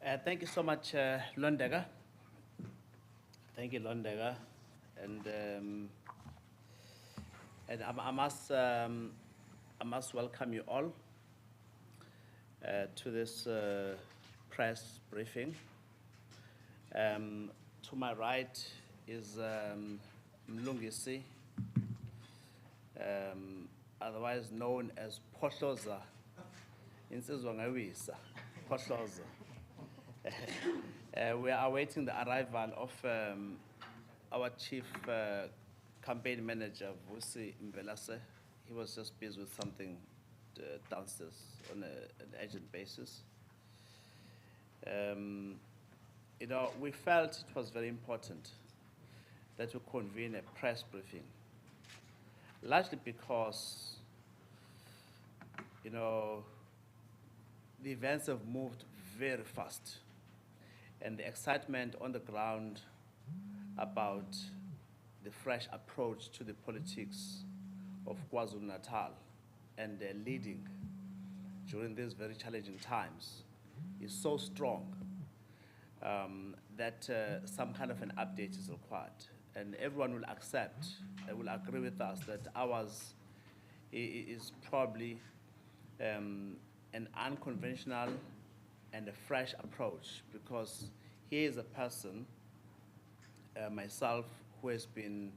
Thank you so much, Londega. Thank you, Londega. And and I must welcome you all to this press briefing. To my right is Mlungisi, otherwise known as Potloza insizwa ngawisa, Potloza. We are awaiting the arrival of our chief campaign manager, Vusi Mvelase. He was just busy with something downstairs on an urgent basis. We felt it was very important that we convene a press briefing, largely because, the events have moved very fast, and the excitement on the ground about the fresh approach to the politics of KwaZulu-Natal and their leading during these very challenging times is so strong that some kind of an update is required. And everyone will accept, will agree with us that ours is probably an unconventional and a fresh approach, because he is a person, myself, who has been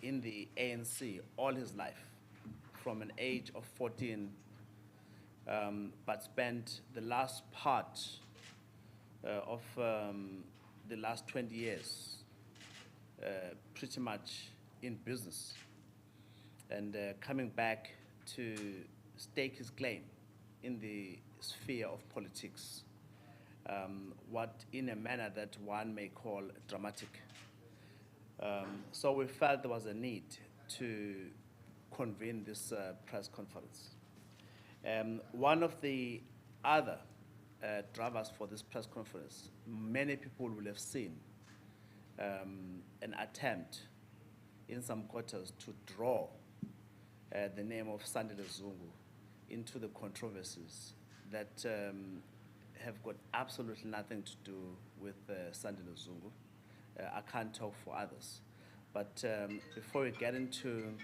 in the ANC all his life, from an age of 14, but spent the last part of the last 20 years pretty much in business, and coming back to stake his claim in the sphere of politics, what in a manner that one may call dramatic. So we felt there was a need to convene this press conference. One of the other drivers for this press conference, many people will have seen an attempt in some quarters to draw the name of Sandile Zungu into the controversies that have got absolutely nothing to do with Sandile Zungu. I can't talk for others. But before we get into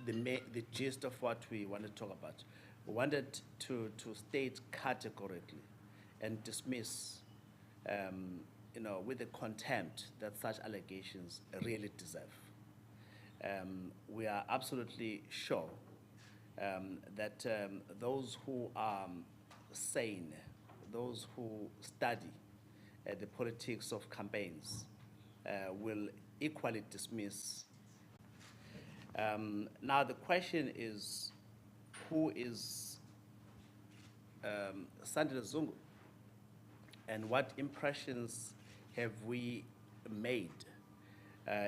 the gist of what we want to talk about, we wanted to state categorically and dismiss, with the contempt that such allegations really deserve. We are absolutely sure that those who are sane, those who study the politics of campaigns, will equally dismiss. Now the question is, who is Sandile Zungu, and what impressions have we made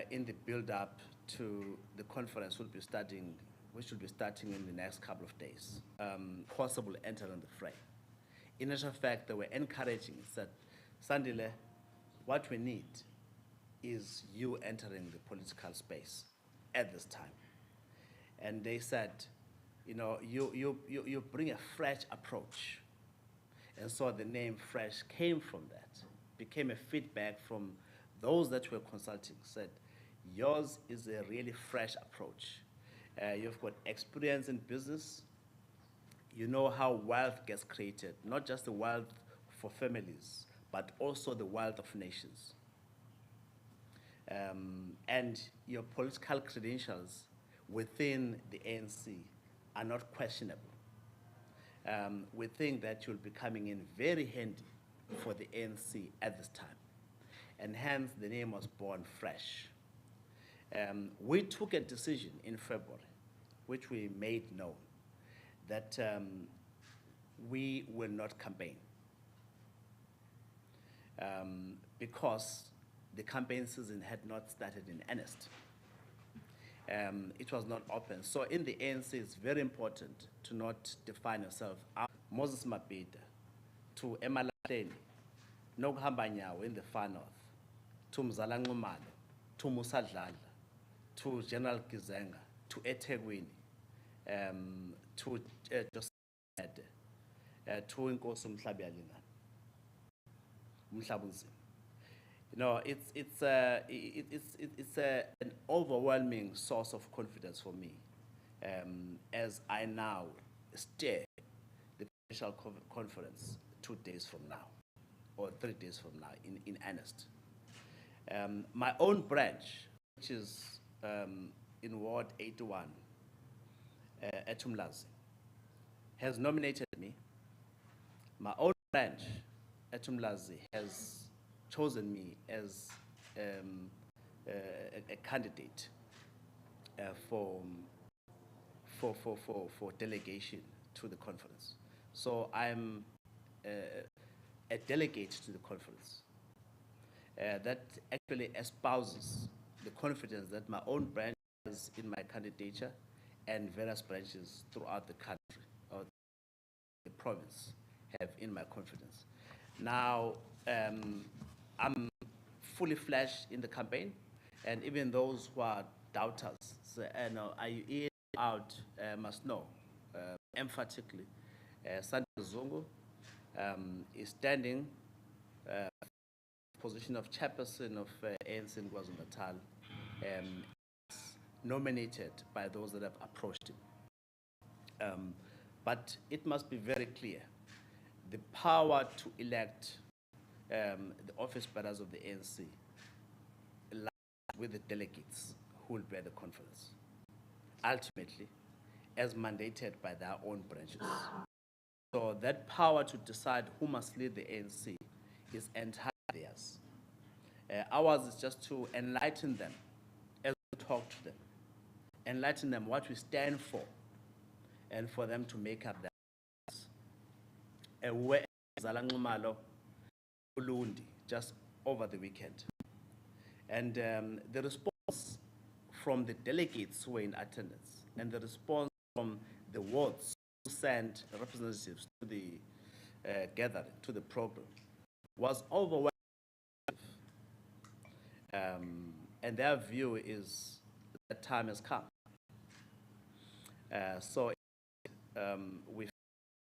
in the build-up to the conference which will be starting in the next couple of days? Possible entering the fray. In actual fact, they were encouraging, said, Sandile, what we need is you entering the political space at this time. And they said, you bring a fresh approach. And so the name Fresh came from that, became a feedback from those that were consulting, said, yours is a really fresh approach. You've got experience in business. You know how wealth gets created, not just the wealth for families, but also the wealth of nations. And your political credentials within the ANC are not questionable. We think that you'll be coming in very handy for the ANC at this time. And hence the name was born Fresh. We took a decision in February, which we made known, that we will not campaign because the campaign season had not started in earnest. It was not open. So in the ANC, it's very important to not define yourself. Moses Mabhida, to Emalahleni, nokuhamba nyawo in the far north, to Mzala Nxumalo, to Musa Dlala, to General Kizenga, to eThekwini, to Joseph Mede, to Inkosi Mhlabiyalingana. umhlaba. It's an overwhelming source of confidence for me, as I now steer the presidential conference 2 days from now, or 3 days from now, in earnest. My own branch, which is in Ward 81, at Umlazi, has nominated me. My own branch at Umlazi has chosen me as a candidate for delegation to the conference. So I'm a delegate to the conference that actually espouses the confidence that my own branch has in my candidature and various branches throughout the country or the province have in my confidence. Now, I'm fully fledged in the campaign, and even those who are doubters say, no, are you in or out, must know emphatically, Sandile Zungu is standing position of chairperson of ANC in KwaZulu-Natal, nominated by those that have approached him. But it must be very clear, the power to elect the office bearers of the ANC lies with the delegates who will bear the conference, ultimately, as mandated by their own branches. So that power to decide who must lead the ANC is entirely theirs. Ours is just to enlighten them as we talk to them, enlighten them what we stand for, and for them to make up their minds. Just over the weekend. And the response from the delegates who were in attendance and the response from the wards who sent representatives to the gathering, to the program, was overwhelming. And their view is that time has come. So we feel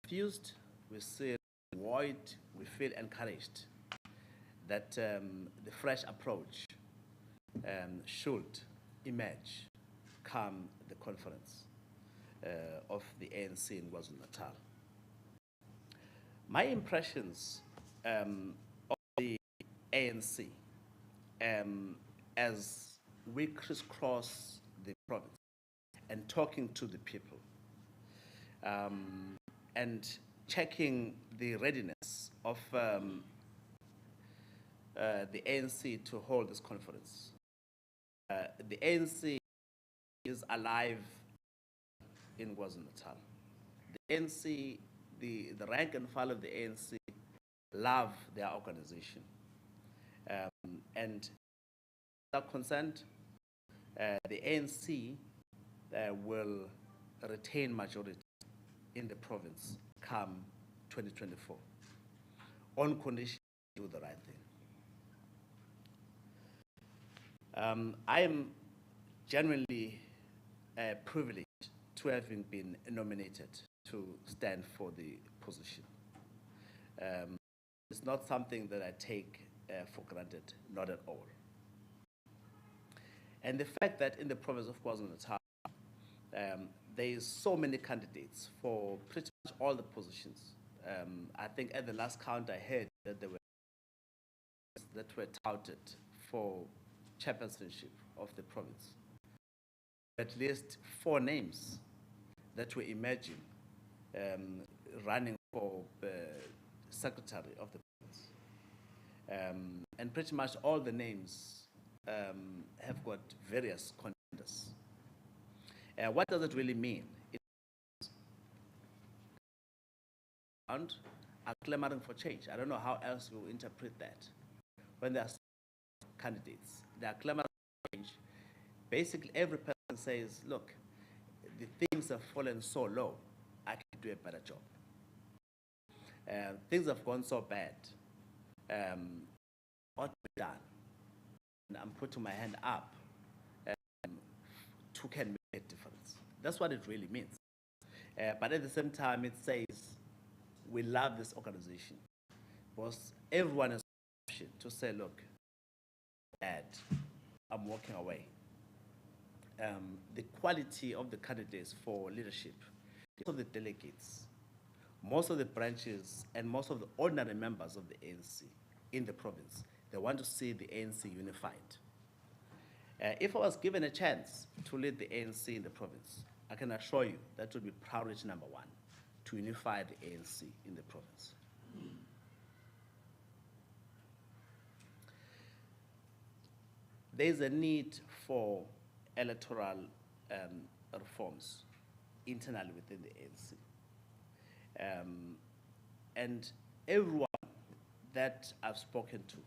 confused, we see void, we feel encouraged that the fresh approach should emerge come the conference of the ANC in KwaZulu-Natal. My impressions of the ANC as we crisscross the province and talking to the people and checking the readiness of the ANC to hold this conference. The ANC is alive in KwaZulu-Natal. The ANC, the rank and file of the ANC love their organization. And that concerned, the ANC will retain majority in the province come 2024 on condition to do the right thing. I am genuinely privileged to having been nominated to stand for the position. It's not something that I take for granted, not at all. And the fact that in the province of KwaZulu-Natal, there is so many candidates for pretty much all the positions. I think at the last count I heard that there were that were touted for chairpersonship of the province. At least 4 names that were emerging, running for secretary of the province. And pretty much all the names have got various contenders. What does it really mean? Are clamoring for change. I don't know how else we'll interpret that. When there are candidates, they are clamoring for change. Basically, every person says, look, the things have fallen so low, I can do a better job. Things have gone so bad. What be done? And I'm putting my hand up to can make a difference. That's what it really means. But at the same time, it says we love this organization because everyone is to say, look, Dad, I'm walking away. The quality of the candidates for leadership, most of the delegates, most of the branches, and most of the ordinary members of the ANC in the province, they want to see the ANC unified. If I was given a chance to lead the ANC in the province, I can assure you that would be priority number one, to unify the ANC in the province. There is a need for electoral reforms internally within the ANC. And everyone that I've spoken to,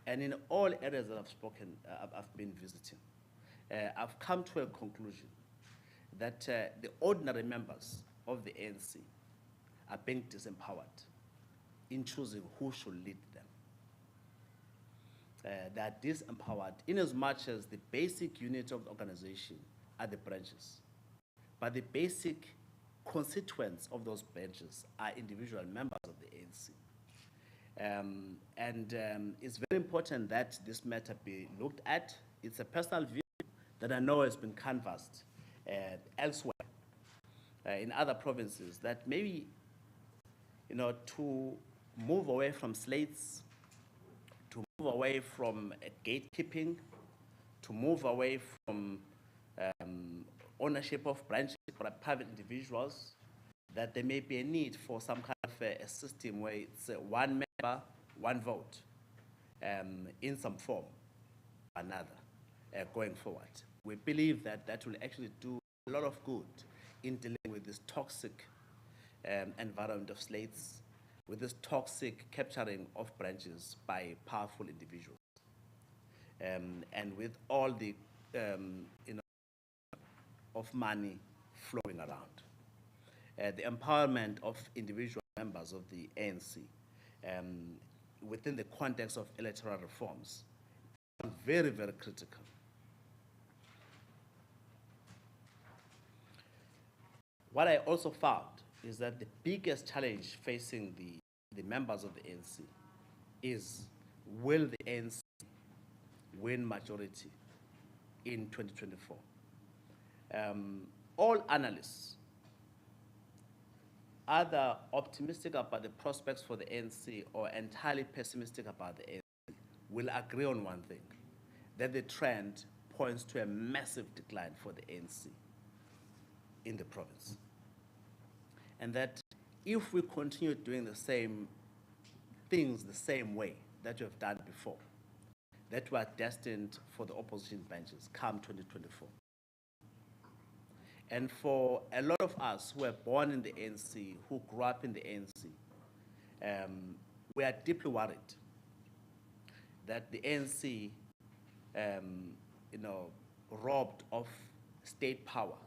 and in all areas that I've been visiting, I've come to a conclusion that the ordinary members of the ANC are being disempowered in choosing who should lead them. They are disempowered in as much as the basic unit of the organization are the branches. But the basic constituents of those branches are individual members of the ANC. It's very important that this matter be looked at. It's a personal view that I know has been canvassed elsewhere in other provinces, that maybe, to move away from slates, to move away from gatekeeping, to move away from ownership of branches by private individuals, that there may be a need for some kind of a system where it's one member, one vote in some form or another going forward. We believe that that will actually do a lot of good in dealing with this toxic environment of slates, with this toxic capturing of branches by powerful individuals, and with all the of money flowing around. The empowerment of individual members of the ANC within the context of electoral reforms is very, very critical. What I also found is that the biggest challenge facing the members of the ANC is, will the ANC win majority in 2024? All analysts, either optimistic about the prospects for the ANC or entirely pessimistic about the ANC, will agree on one thing, that the trend points to a massive decline for the ANC in the province. And that if we continue doing the same things the same way that we have done before, that we are destined for the opposition benches come 2024. And for a lot of us who were born in the ANC, who grew up in the ANC, we are deeply worried that the ANC, robbed of state power,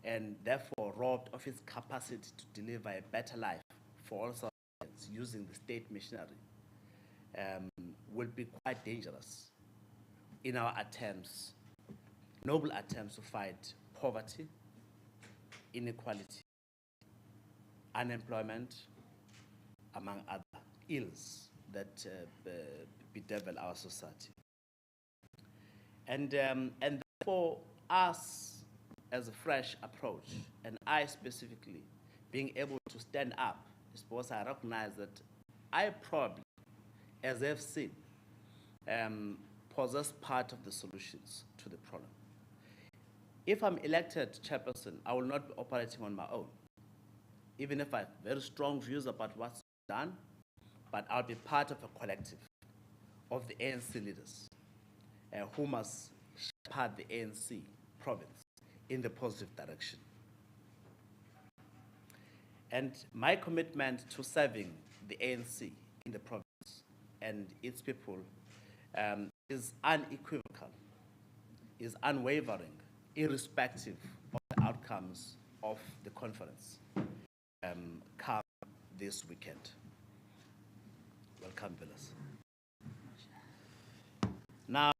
and therefore robbed of its capacity to deliver a better life for all Southerners using the state machinery, will be quite dangerous in our attempts, noble attempts to fight poverty, inequality, unemployment, among other ills that bedevil our society. And therefore, us as a fresh approach, and I specifically, being able to stand up, is because I recognize that I probably, as I've seen, possess part of the solutions to the problem. If I'm elected chairperson, I will not be operating on my own, even if I have very strong views about what's done, but I'll be part of a collective of the ANC leaders who must shepherd the ANC province in the positive direction. And my commitment to serving the ANC in the province and its people is unequivocal, is unwavering, irrespective of the outcomes of the conference come this weekend. Welcome, Villas. Now,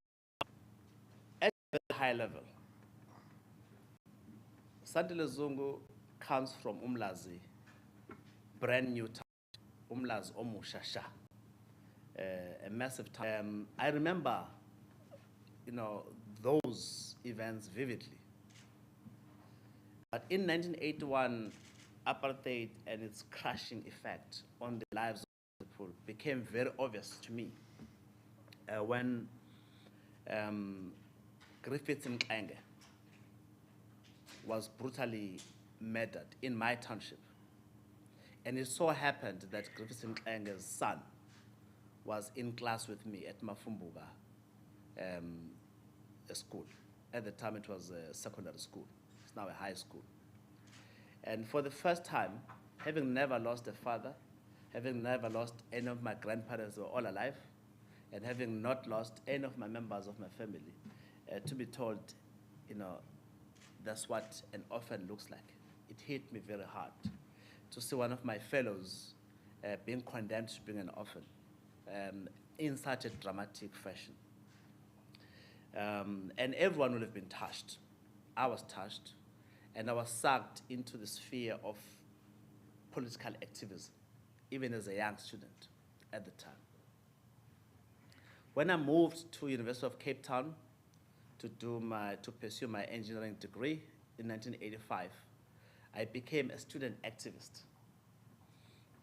at a high level, Sandile Zungu comes from Umlazi, brand new town, Umlazi Omushasha. a massive time. I remember, those events vividly. But in 1981, apartheid and its crushing effect on the lives of people became very obvious to me when Griffith Mxenge was brutally murdered in my township. And it so happened that Griffith Mxenge's son was in class with me at Mafumbuga a school. At the time, it was a secondary school. It's now a high school. And for the first time, having never lost a father, having never lost any of my grandparents who were all alive, and having not lost any of my members of my family, to be told, that's what an orphan looks like. It hit me very hard to see one of my fellows being condemned to being an orphan in such a dramatic fashion. And everyone would have been touched. I was touched, and I was sucked into the sphere of political activism, even as a young student at the time. When I moved to University of Cape Town to pursue my engineering degree in 1985, I became a student activist,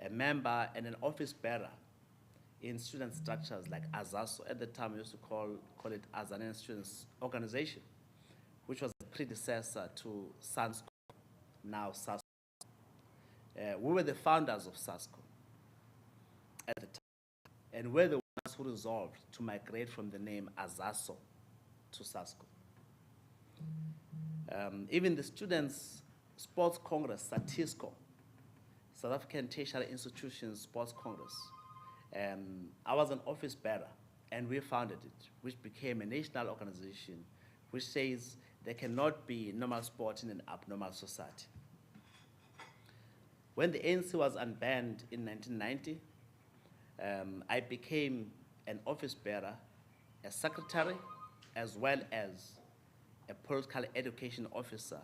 a member and an office bearer in student structures like AZASO. At the time, we used to call it Azanian Students Organization, which was the predecessor to SANSCO, now SASCO. We were the founders of SASCO at the time, and we're the ones who resolved to migrate from the name AZASO to SASCO. Even the Students' Sports Congress, SATISCO, South African Tertiary Institutions Sports Congress, I was an office bearer, and we founded it, which became a national organization which says there cannot be normal sport in an abnormal society. When the ANC was unbanned in 1990, I became an office bearer, a secretary, as well as a political education officer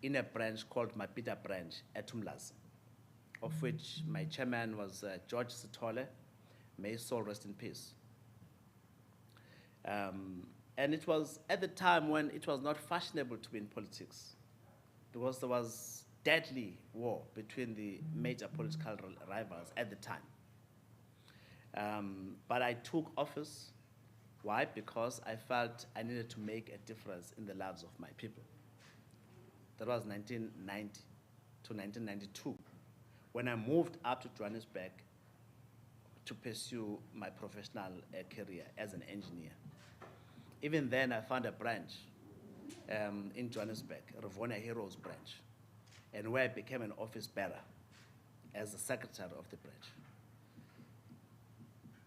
in a branch called Mapita branch at Umlazi, of which my chairman was George Sithole. May his soul rest in peace. And it was at the time when it was not fashionable to be in politics, because there was deadly war between the major political rivals at the time. But I took office. Why? Because I felt I needed to make a difference in the lives of my people. That was 1990 to 1992, when I moved up to Johannesburg to pursue my professional career as an engineer. Even then, I found a branch in Johannesburg, Rivonia Heroes branch, and where I became an office bearer as the secretary of the branch.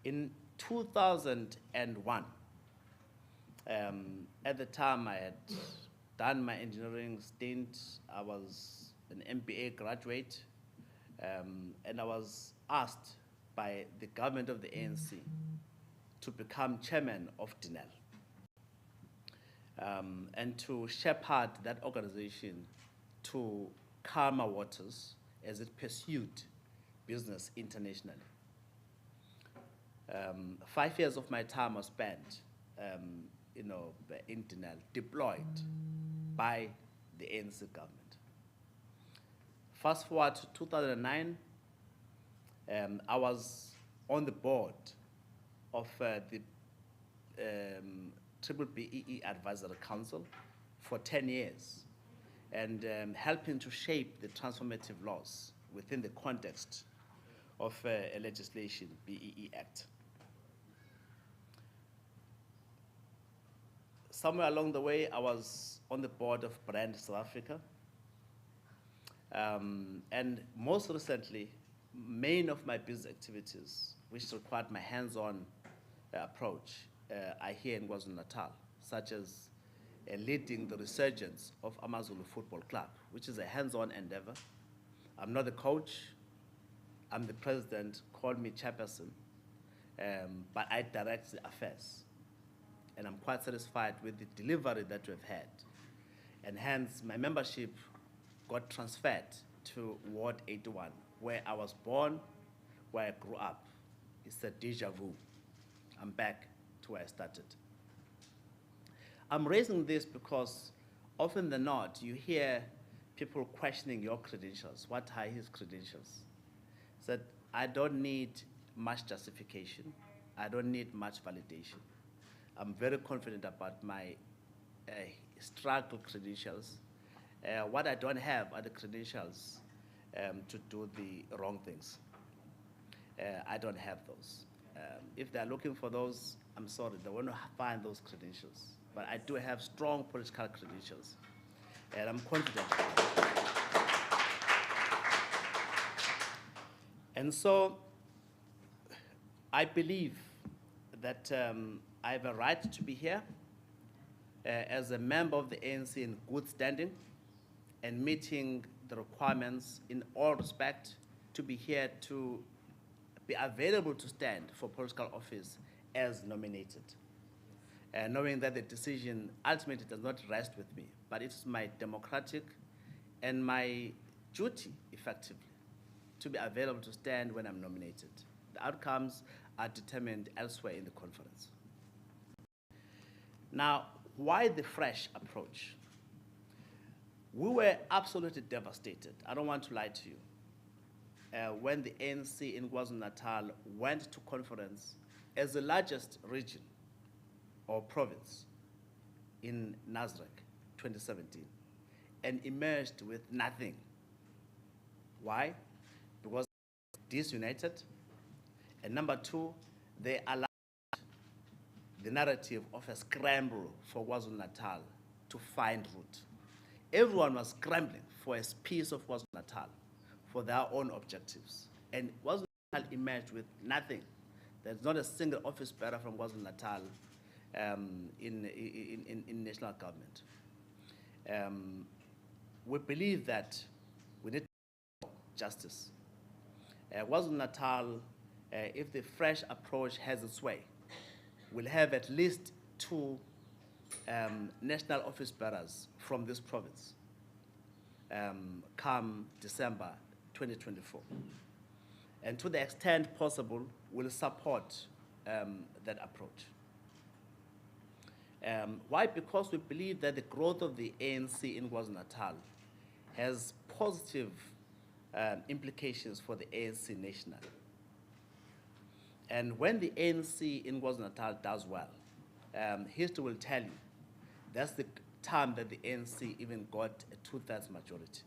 In 2001, at the time I had done my engineering stint, I was an MBA graduate, and I was asked by the government of the ANC to become chairman of DINEL, and to shepherd that organization to calmer waters as it pursued business internationally. 5 years of my time was spent in DINEL, deployed by the ANC government. Fast forward to 2009, I was on the board of the BBEE Advisory Council for 10 years, and helping to shape the transformative laws within the context of a legislation, BEE Act. Somewhere along the way, I was on the board of Brand South Africa. And most recently, many of my business activities, which required my hands-on approach, are here in KwaZulu-Natal, such as leading the resurgence of AmaZulu Football Club, which is a hands-on endeavor. I'm not the coach, I'm the president, call me chairperson, but I direct the affairs. And I'm quite satisfied with the delivery that we've had. And hence, my membership got transferred to Ward 81, where I was born, where I grew up. It's a deja vu. I'm back to where I started. I'm raising this because often than not, you hear people questioning your credentials. What are his credentials? So I don't need much justification. I don't need much validation. I'm very confident about my struggle credentials. What I don't have are the credentials to do the wrong things. I don't have those. If they're looking for those, I'm sorry, they won't find those credentials. But I do have strong political credentials, and I'm confident. And so I believe that I have a right to be here as a member of the ANC in good standing and meeting the requirements in all respect to be here to be available to stand for political office as nominated. Knowing that the decision ultimately does not rest with me, but it's my democratic and my duty, effectively, to be available to stand when I'm nominated. The outcomes are determined elsewhere in the conference. Now, why the fresh approach? We were absolutely devastated. I don't want to lie to you. When the ANC in KwaZulu-Natal went to conference as the largest region or province in NASREC 2017 and emerged with nothing. Why? Because disunited. And number two, they allowed the narrative of a scramble for KwaZulu-Natal to find root. Everyone was scrambling for a piece of KwaZulu-Natal for their own objectives. And KwaZulu-Natal emerged with nothing. There's not a single office bearer from KwaZulu-Natal in national government. We believe that we need justice. KwaZulu-Natal, if the fresh approach has its way, will have at least 2 national office bearers from this province come December 2024. And to the extent possible, we'll support that approach. Why? Because we believe that the growth of the ANC in KwaZulu-Natal has positive implications for the ANC nationally. And when the ANC in KwaZulu-Natal does well, history will tell you that's the time that the ANC even got a 2/3 majority.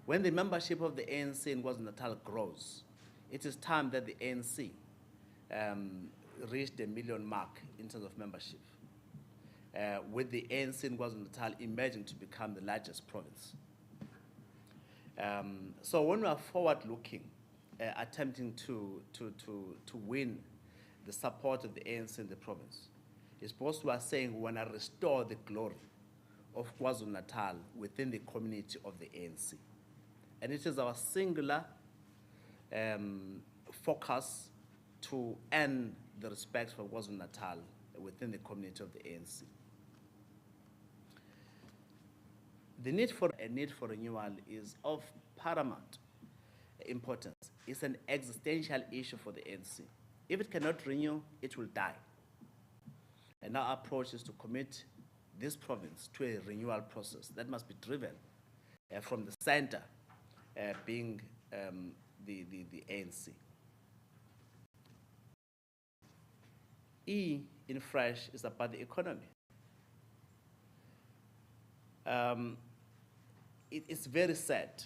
When the membership of the ANC in KwaZulu-Natal grows, it is time that the ANC reached the 1 million mark in terms of membership, with the ANC in KwaZulu-Natal emerging to become the largest province. So when we are forward-looking, attempting to win the support of the ANC in the province, it's because we are saying we want to restore the glory of KwaZulu-Natal within the community of the ANC. And it is our singular focus to earn the respect for KwaZulu-Natal within the community of the ANC. The need for renewal is of paramount importance. It's an existential issue for the ANC. If it cannot renew, it will die. And our approach is to commit this province to a renewal process that must be driven from the center, being the ANC. E in fresh is about the economy. It's very sad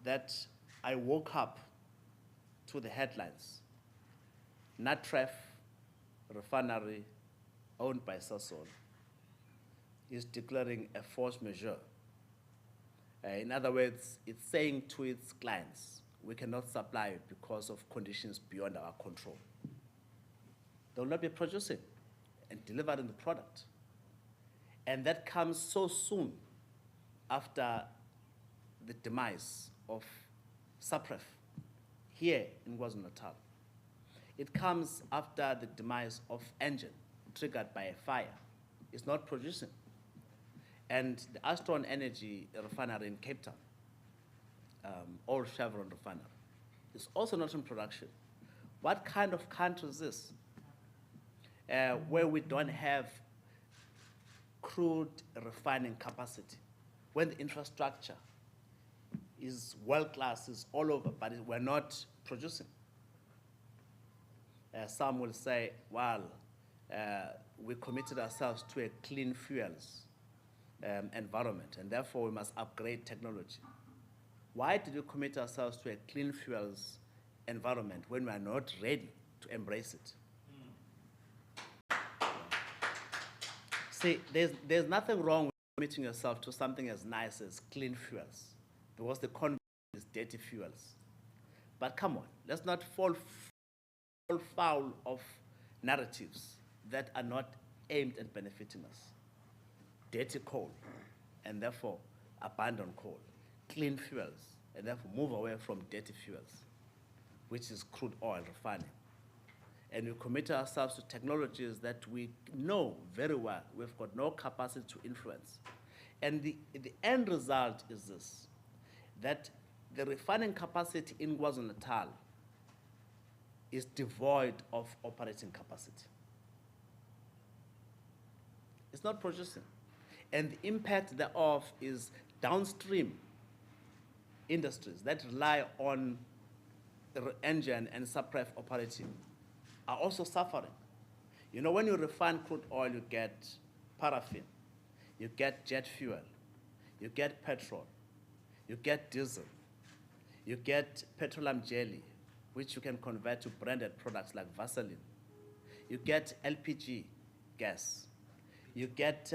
that I woke up to the headlines. Natref refinery owned by Sasol is declaring a force majeure. In other words, it's saying to its clients, we cannot supply it because of conditions beyond our control. They will not be producing and delivering the product. And that comes so soon after the demise of Sapref here in KwaZulu-Natal. It comes after the demise of Engine, triggered by a fire. It's not producing. And the Astron Energy refinery in Cape Town, old Chevron refinery, is also not in production. What kind of country is this? where we don't have crude refining capacity, when the infrastructure is world class, is all over, but we're not producing. Some will say, well, we committed ourselves to a clean fuels environment, and therefore we must upgrade technology. Why did we commit ourselves to a clean fuels environment when we are not ready to embrace it? See, there's nothing wrong with committing yourself to something as nice as clean fuels, because the concept is dirty fuels. But come on, let's not fall foul of narratives that are not aimed at benefiting us. Dirty coal, and therefore abandon coal. Clean fuels, and therefore move away from dirty fuels, which is crude oil refining. And we commit ourselves to technologies that we know very well we've got no capacity to influence. And the end result is this, that the refining capacity in KwaZulu-Natal is devoid of operating capacity. It's not producing. And the impact thereof is downstream industries that rely on the engine and subref operating are also suffering. You know, when you refine crude oil, you get paraffin, you get jet fuel, you get petrol, you get diesel, you get petroleum jelly, which you can convert to branded products like Vaseline. You get LPG gas. You get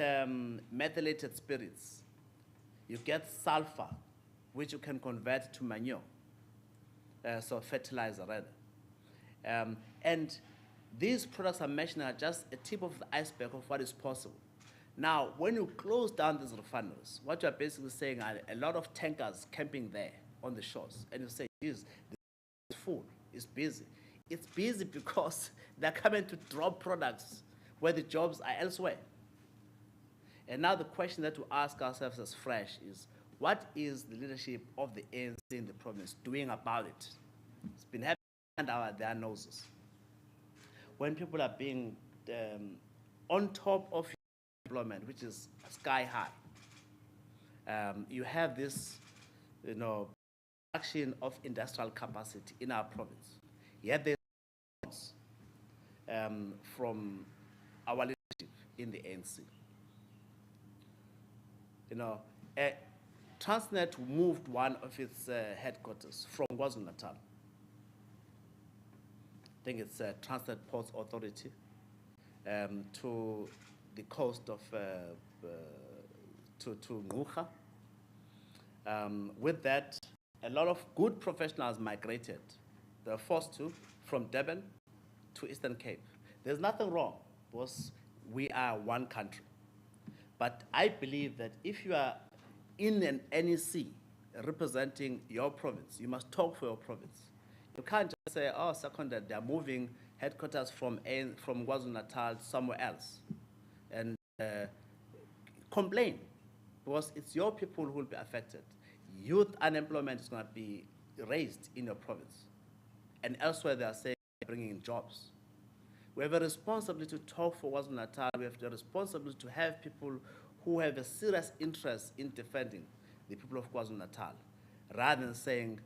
methylated spirits. You get sulfur, which you can convert to manure, so fertilizer rather. And these products I mentioned are just a tip of the iceberg of what is possible. Now, when you close down these refineries, what you're basically saying are a lot of tankers camping there on the shores, and you say, geez, it's full, it's busy. It's busy because they're coming to drop products where the jobs are elsewhere. And now the question that we ask ourselves as fresh is, what is the leadership of the ANC in the province doing about it? It's been happening under their noses. When people are being on top of employment, which is sky high, you have this, production of industrial capacity in our province. Yet there's from our leadership in the ANC. Transnet moved one of its headquarters from KwaZulu-Natal. I think it's Transnet Ports Authority to the coast of to Ngquga. With that, a lot of good professionals migrated. They were forced to from Durban to Eastern Cape. There's nothing wrong because we are one country. But I believe that if you are in an NEC representing your province, you must talk for your province. You can't just say, oh, seconded, they're moving headquarters from KwaZulu-Natal somewhere else and complain, because it's your people who will be affected. Youth unemployment is going to be raised in your province. And elsewhere they are saying bringing in jobs. We have a responsibility to talk for KwaZulu-Natal. We have the responsibility to have people who have a serious interest in defending the people of KwaZulu-Natal, rather than saying,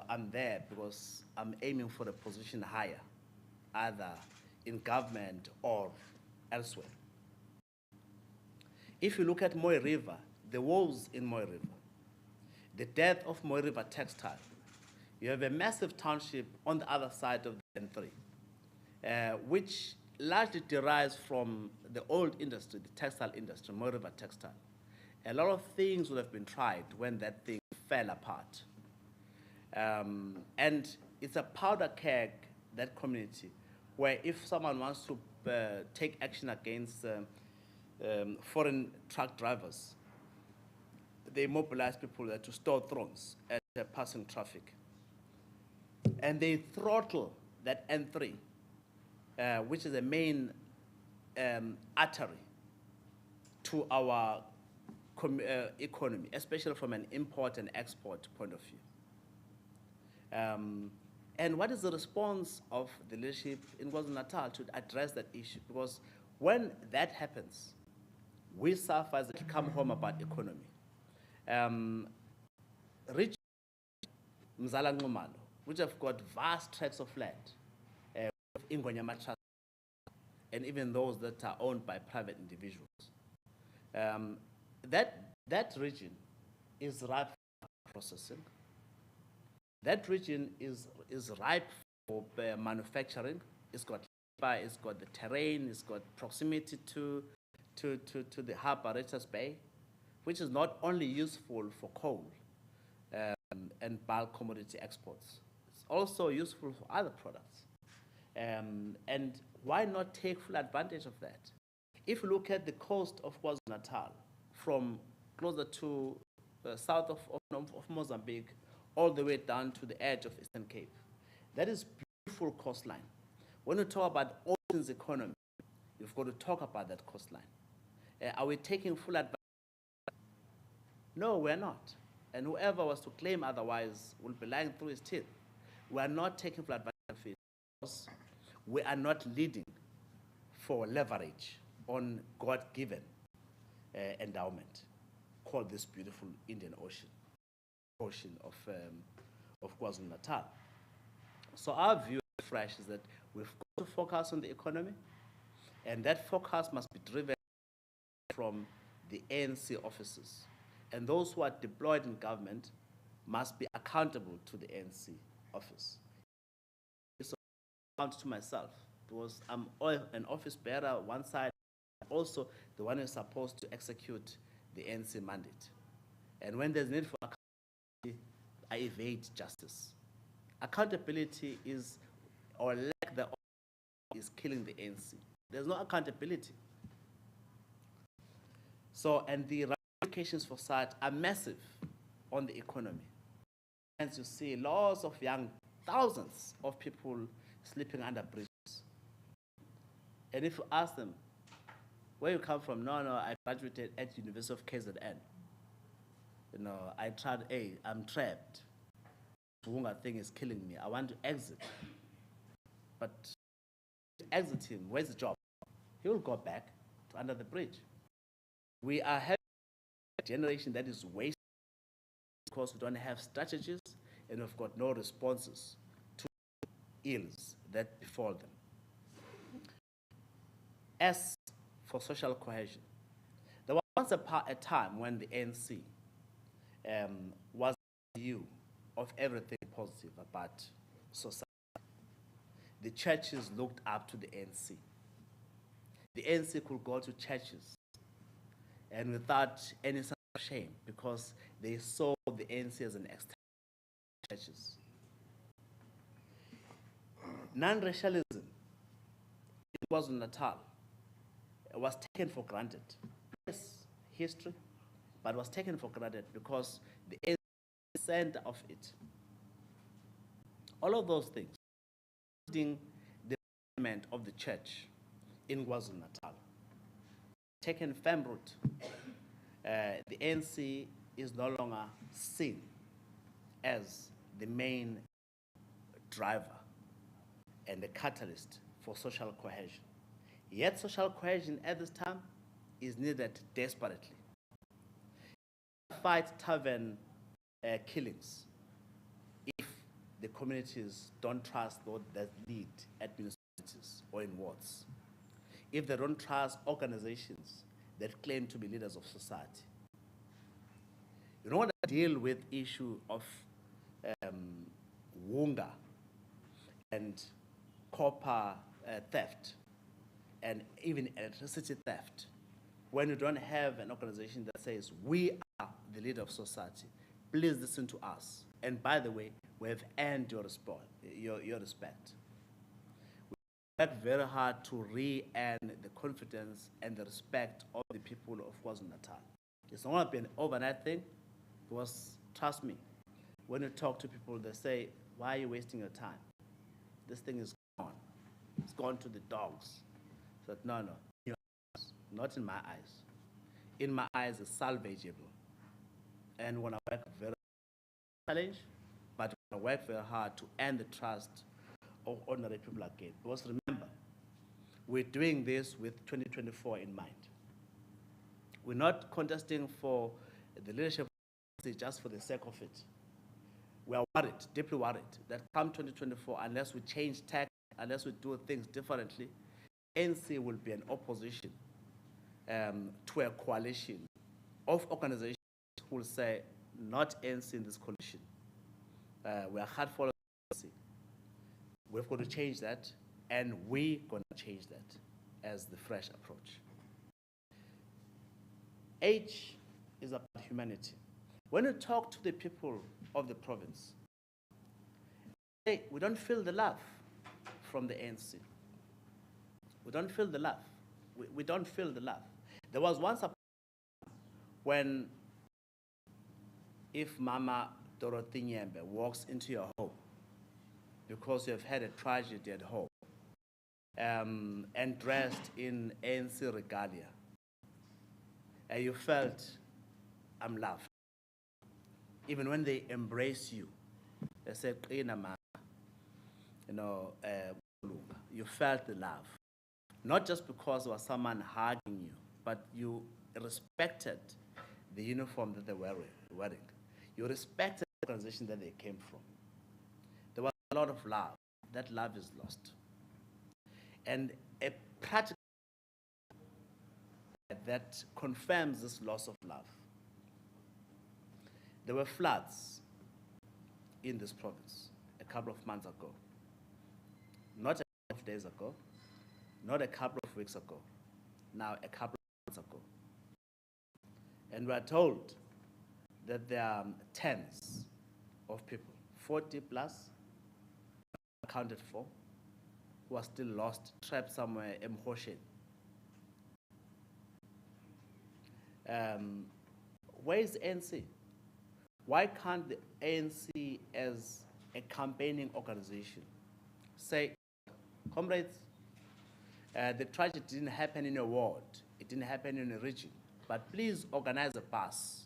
I'm there because I'm aiming for a position higher, either in government or elsewhere. If you look at Moy River, the woes in Moy River, the death of Moy River Textile, you have a massive township on the other side of the N3, which largely derives from the old industry, the textile industry, Moy River Textile. A lot of things would have been tried when that thing fell apart. And it's a powder keg, that community, where if someone wants to take action against foreign truck drivers, they mobilize people there to store drones at passing traffic. And they throttle that N3, which is the main artery to our economy, especially from an import and export point of view. And what is the response of the leadership in KwaZulu-Natal to address that issue? Because when that happens, we suffer as we come home about economy. Rich Mzala Nxumalo, which have got vast tracts of land, Ingonyama Trust, and even those that are owned by private individuals. That region is ripe for processing. That region is ripe for manufacturing. It's got labor, it's got the terrain, it's got proximity to the harbor, Richards Bay, which is not only useful for coal and bulk commodity exports. It's also useful for other products. And why not take full advantage of that? If you look at the coast of KwaZulu-Natal, from closer to south of Mozambique, all the way down to the edge of Eastern Cape, that is beautiful coastline. When you talk about oceans economy, you've got to talk about that coastline. Are we taking full advantage? No, we're not. And whoever was to claim otherwise will be lying through his teeth. We are not taking full advantage of it because we are not leading for leverage on God-given endowment called this beautiful Indian Ocean of KwaZulu-Natal. So our view fresh is that we've got to focus on the economy, and that focus must be driven from the ANC offices. And those who are deployed in government must be accountable to the ANC office. So I account to myself because I'm an office bearer one side, also the one who's supposed to execute the ANC mandate. And when there's need for accountability, I evade justice. Accountability is, or lack thereof, is killing the ANC. There's no accountability. So, and the ramifications for such are massive on the economy. And you see lots of thousands of people sleeping under bridges. And if you ask them, where you come from? No, I graduated at University of KZN. You know, I tried, I'm trapped. Zungu thing is killing me. I want to exit. But to exit him, where's the job? He will go back to under the bridge. We are having a generation that is wasted because we don't have strategies and we've got no responses to ills that befall them. As for social cohesion, there was once a time when the ANC was the view of everything positive about society. The churches looked up to the ANC. The ANC could go to churches and without any sense of shame because they saw the ANC as an extension of churches. Non-racialism in KwaZulu-Natal was taken for granted. Yes, history, but was taken for granted because the ANC is the center of it. All of those things, including the development of the church in KwaZulu-Natal, taken firm root. The ANC is no longer seen as the main driver and the catalyst for social cohesion. Yet social cohesion at this time is needed desperately. Fight tavern killings if the communities don't trust those that lead at municipalities or in wards. If they don't trust organizations that claim to be leaders of society. In order to deal with issue of Wunga and copper theft, and even electricity theft, when you don't have an organization that says, we are the leader of society, please listen to us. And by the way, we have earned your respect. We work very hard to re-earn the confidence and the respect of the people of KwaZulu-Natal. It's not going to be an overnight thing, because trust me, when you talk to people, they say, why are you wasting your time? This thing is gone. It's gone to the dogs. So no, not in my eyes. In my eyes, it's salvageable. And when I work very challenge, but work very hard to earn the trust of ordinary people again. Because remember, we're doing this with 2024 in mind. We're not contesting for the leadership just for the sake of it. We are worried, deeply worried, that come 2024, unless we change tack, unless we do things differently, ANC will be an opposition to a coalition of organizations who will say, not ANC in this coalition. We are hard followers of ANC. We've got to change that, and we're going to change that as the fresh approach. H is about humanity. When you talk to the people of the province, we don't feel the love from the ANC. We don't feel the love. We don't feel the love. There was once a when if Mama Dorothy Nyembe walks into your home because you have had a tragedy at home and dressed in ANC regalia, and you felt, I'm loved. Even when they embrace you, they say, you felt the love. Not just because there was someone hugging you, but you respected the uniform that they were wearing. You respected the organization that they came from. There was a lot of love. That love is lost. And a practical that confirms this loss of love. There were floods in this province a couple of months ago. Not a couple of days ago, not a couple of weeks ago, now a couple of months ago. And we are told that there are tens of people, 40 plus, accounted for, who are still lost, trapped somewhere in Mhoshen. Where is the ANC? Why can't the ANC as a campaigning organization say, comrades, the tragedy didn't happen in a ward, it didn't happen in a region, but please organize a bus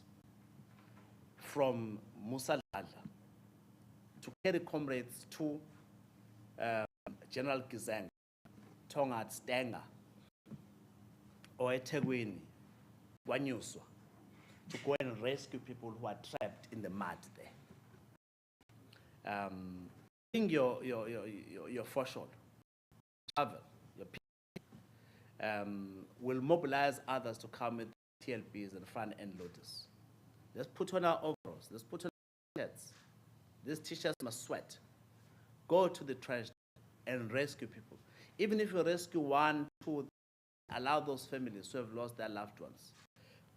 from Musa to carry comrades to General Gizeng, Tongat, Stenger, or eThekwini, Wanyuswa, to go and rescue people who are trapped in the mud there. Bring your foreshore, travel, your people. Will mobilize others to come with TLBs and front-end loaders. Let's put on our overalls. Let's put on our t-shirts. These t-shirts must sweat. Go to the trash and rescue people. Even if you rescue one, two, allow those families who have lost their loved ones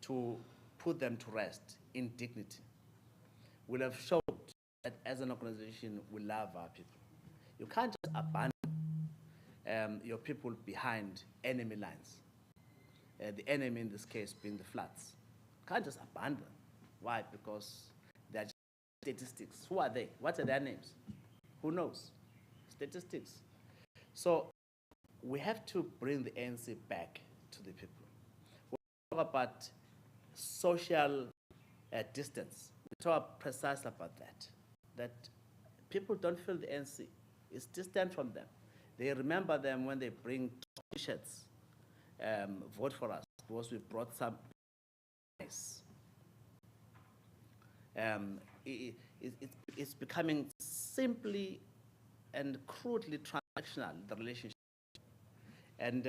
to put them to rest in dignity. We'll have showed that as an organization, we love our people. You can't just abandon your people behind enemy lines. The enemy in this case being the floods. You can't just abandon. Why? Because they're just statistics. Who are they? What are their names? Who knows? Statistics. So we have to bring the ANC back to the people. We talk about social distance. We talk precisely about that people don't feel the ANC. It's distant from them. They remember them when they bring t-shirts, vote for us, because we brought some nice. It's becoming simply and crudely transactional, the relationship. And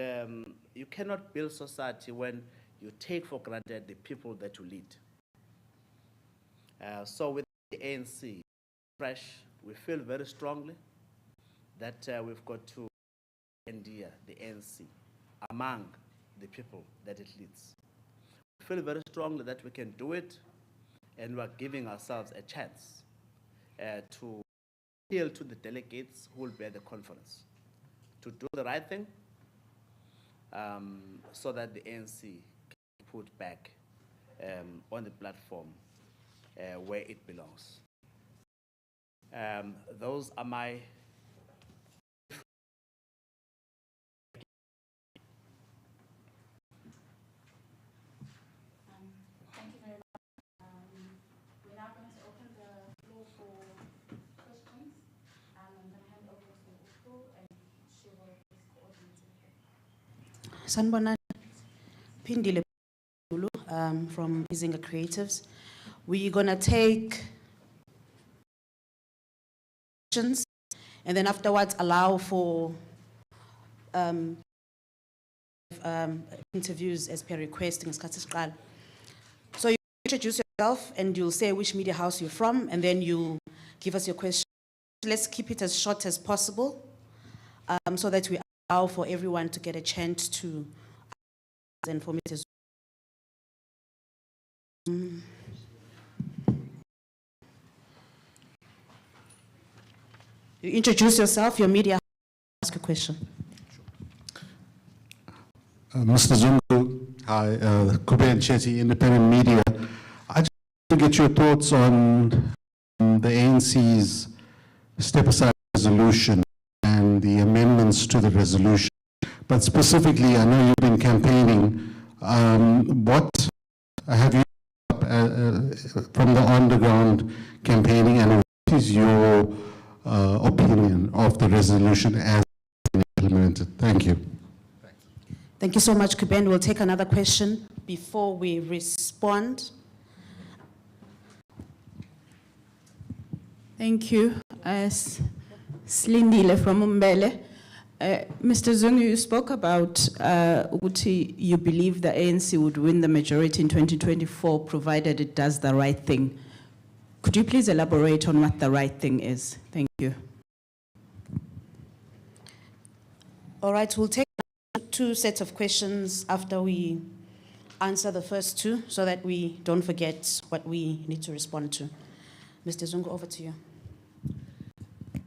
you cannot build society when you take for granted the people that you lead. So with the ANC, fresh, we feel very strongly that we've got to endear the ANC among the people that it leads. We feel very strongly that we can do it, and we're giving ourselves a chance to appeal to the delegates who will be at the conference to do the right thing so that the ANC can be put back on the platform where it belongs. Those are my Thank you very much. We're now going to open the floor for Sanibonani, Phindile from Izinga Creatives. We're gonna take questions and then afterwards allow for interviews as per request. So you introduce yourself and you'll say which media house you're from, and then you give us your question. Let's keep it as short as possible, so that we allow for everyone to get a chance to inform it as You introduce yourself, your media, ask a question. Mr. Zungu, hi, Kuben Chetty, Independent Media. I just want to get your thoughts on the ANC's step-aside resolution and the amendments to the resolution. But specifically, I know you've been campaigning. What have you from the on-the-ground campaigning, and what is your opinion of the resolution as implemented? Thank you. Thank you so much, Kuben. We'll take another question before we respond. Thank you. Sandile from Umbele. Mr. Zungu, you spoke about Uguti, you believe the ANC would win the majority in 2024 provided it does the right thing. Could you please elaborate on what the right thing is? Thank you. All right, we'll take two sets of questions after we answer the first two so that we don't forget what we need to respond to. Mr. Zungu, over to you.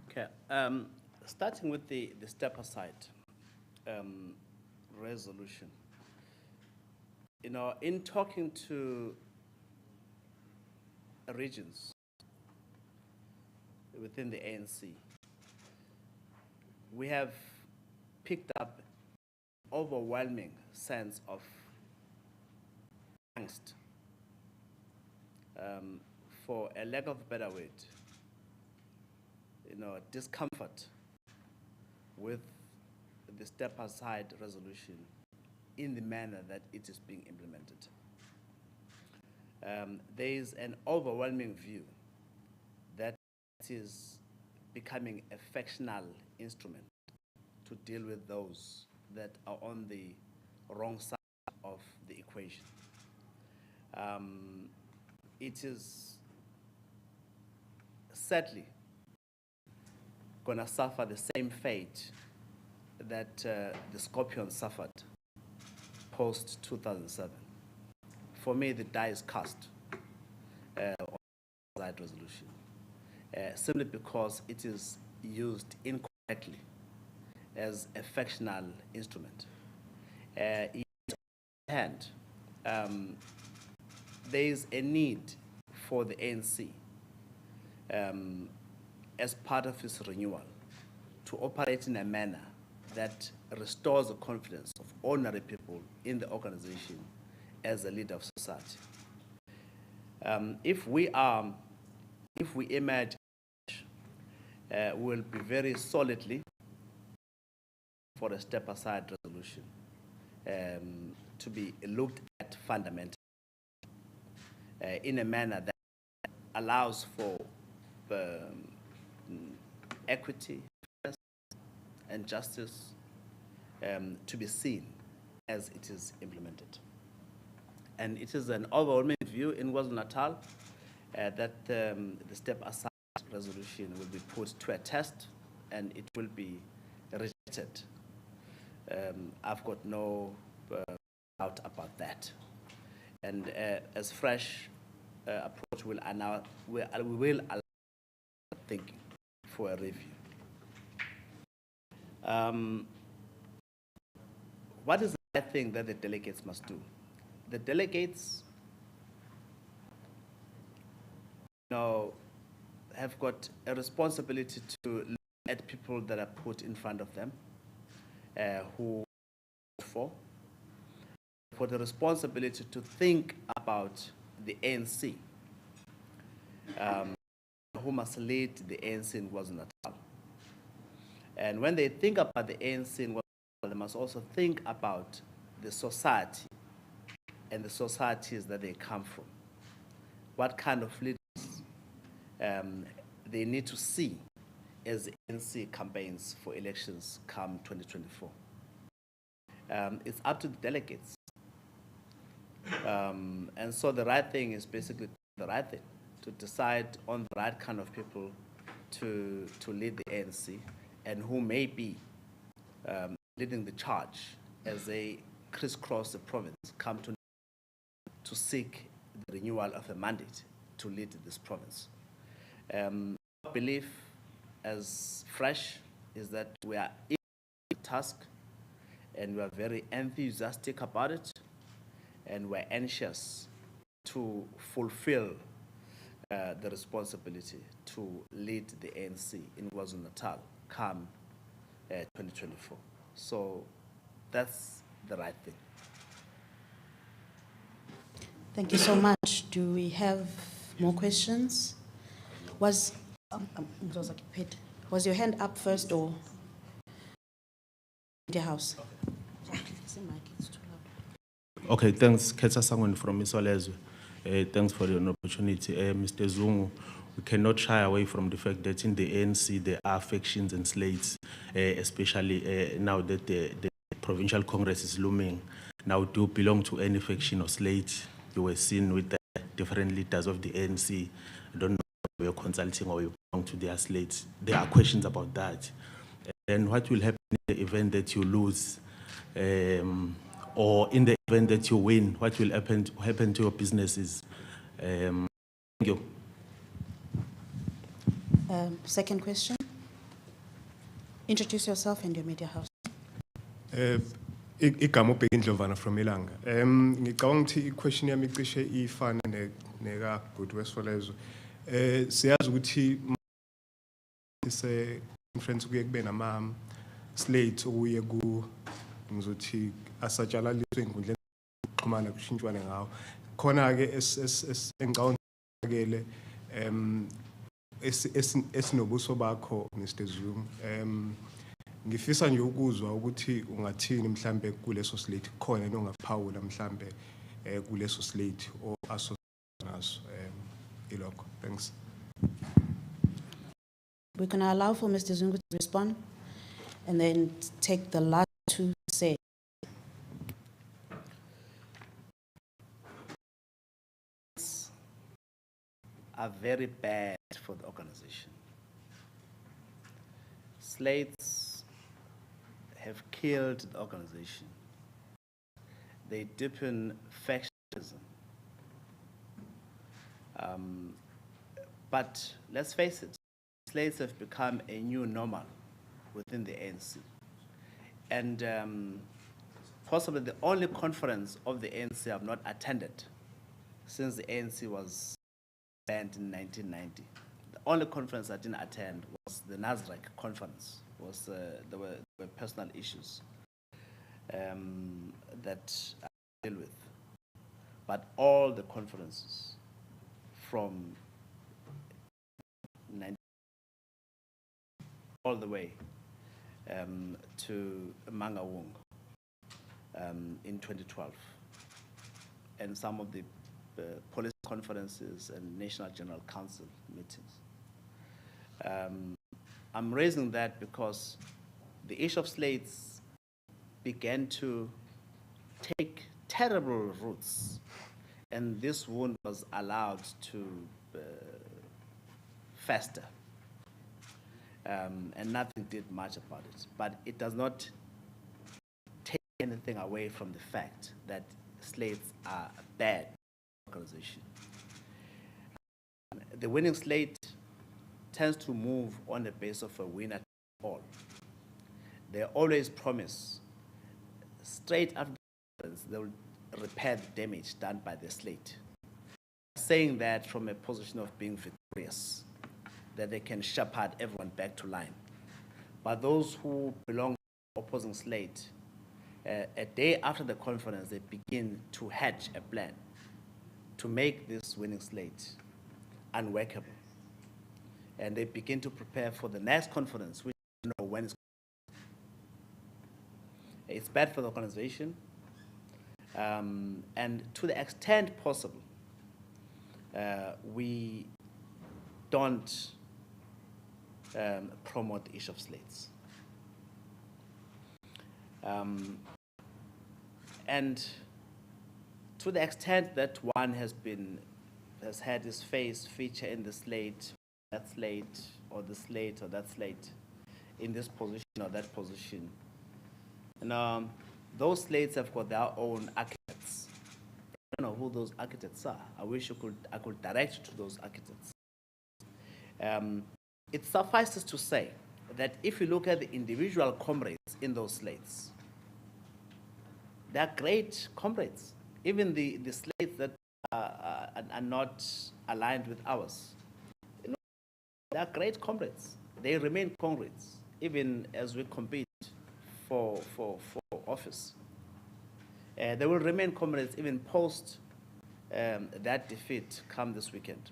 Okay. Starting with the step-aside resolution. You know, in talking to regions within the ANC, we have picked up overwhelming sense of angst, for a lack of a better word, discomfort with the step-aside resolution in the manner that it is being implemented. There is an overwhelming view that it is becoming a factional instrument to deal with those that are on the wrong side of the equation. It is sadly going to suffer the same fate that the Scorpions suffered post-2007. For me, the die is cast on that resolution, simply because it is used incorrectly as a factional instrument. On the other hand, there is a need for the ANC, as part of its renewal, to operate in a manner that restores the confidence of ordinary people in the organization as a leader of society. If we emerge, we'll be very solidly for a step-aside resolution to be looked at fundamentally in a manner that allows for equity and justice to be seen as it is implemented. And it is an overwhelming view in KwaZulu-Natal that the step-aside resolution will be put to a test and it will be rejected. I've got no doubt about that. And as fresh approach we will allow thinking for a review. What is the thing that the delegates must do? The delegates have got a responsibility to look at people that are put in front of them, who for the responsibility to think about the ANC, who must lead the ANC in KwaZulu-Natal. And when they think about the ANC in KwaZulu-Natal, they must also think about the society and the societies that they come from. What kind of leaders they need to see as the ANC campaigns for elections come 2024. It's up to the delegates. And so the right thing is basically the right thing, to decide on the right kind of people to lead the ANC and who may be leading the charge as they crisscross the province, come to seek the renewal of a mandate to lead this province. Our belief as Fresh is that we are in the task and we are very enthusiastic about it, and we're anxious to fulfill the responsibility to lead the ANC in KwaZulu-Natal come 2024. So that's the right thing. Thank you so much. Do we have more questions? Was your hand up first or Media House? Okay, thanks. Ketsa Sangwan from Isolezwe. Thanks for the opportunity. Mr. Zungu, we cannot shy away from the fact that in the ANC there are factions and slates, especially now that the provincial congress is looming. Now, do you belong to any faction or slate? You were seen with the different leaders of the ANC. I don't know if you're consulting or you belong to their slates. There are questions about that. And what will happen in the event that you lose? Or in the event that you win, what will happen to your businesses? Thank you. Second question. Introduce yourself and your Media House. Igama uBhekindlovana from Ilanga. Ngicabanga ukuthi i-question yami icishe ifana neka Good Westfalezwe. Siyazi ukuthi conference kuye kube nama slate okuye ku ngizothi asatshalaliswe enkundleni zokuxhumana kushintshwane ngawo. Khona ke engicabanga ngele esinobuso bakho Mr. Zungu. Ngifisa nje ukuzwa ukuthi ungathini mhlambe kuleso slate khona enongaphawula mhlambe kuleso slate o associations ilokho. Thanks. We're going to allow for Mr. Zungu to respond and then take the last two to say. Are very bad for the organization. Slates have killed the organization. They deepen factionalism. But let's face it, slates have become a new normal within the ANC. And possibly the only conference of the ANC I've not attended since the ANC was banned in 1990. The only conference I didn't attend was the Nasrec conference. There were personal issues that I deal with. But all the conferences from 19 all the way to Mangawung in 2012, and some of the policy conferences and National General Council meetings. I'm raising that because the issue of slates began to take terrible roots, and this wound was allowed to fester. And nothing did much about it. But it does not take anything away from the fact that slates are a bad organization. The winning slate tends to move on the basis of a winner all. They always promise straight after the conference they will repair the damage done by the slate. Saying that from a position of being victorious, that they can shepherd everyone back to line. But those who belong to the opposing slate, a day after the conference, they begin to hatch a plan to make this winning slate unworkable. And they begin to prepare for the next conference, which we don't know when it's It's bad for the organization. And to the extent possible, we don't promote the issue of slates. And to the extent that one has had his face feature in the slate, that slate, or the slate, or that slate, in this position or that position, and those slates have got their own architects. I don't know who those architects are. I wish I could direct you to those architects. It suffices to say that if you look at the individual comrades in those slates, they are great comrades. Even the slates that are not aligned with ours, they are great comrades. They remain comrades, even as we compete for office. They will remain comrades even post that defeat come this weekend.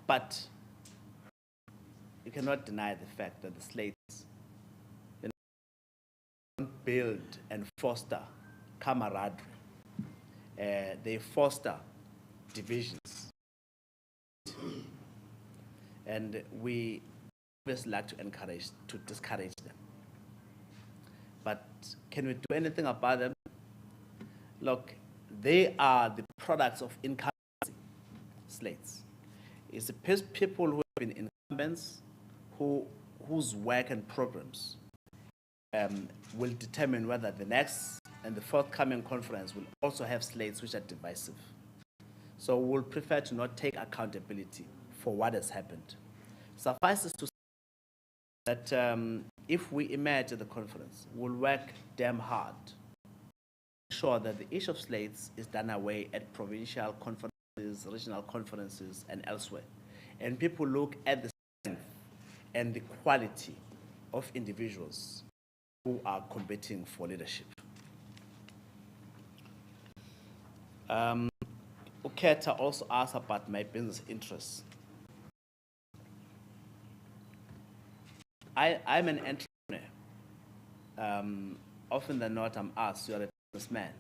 But you cannot deny the fact that the slates don't build and foster camaraderie. They foster divisions. And we always like to discourage them. But can we do anything about them? Look, they are the products of incumbency, slates. It's the people who have been incumbents whose work and programs will determine whether the next and the forthcoming conference will also have slates which are divisive. So we'll prefer to not take accountability for what has happened. Suffices to say that if we emerge at the conference, we'll work damn hard to ensure that the issue of slates is done away at provincial conferences, regional conferences, and elsewhere. And people look at the strength and the quality of individuals who are competing for leadership. Uketa also asked about my business interests. I'm an entrepreneur. Often than not, I'm asked, you're a businessman.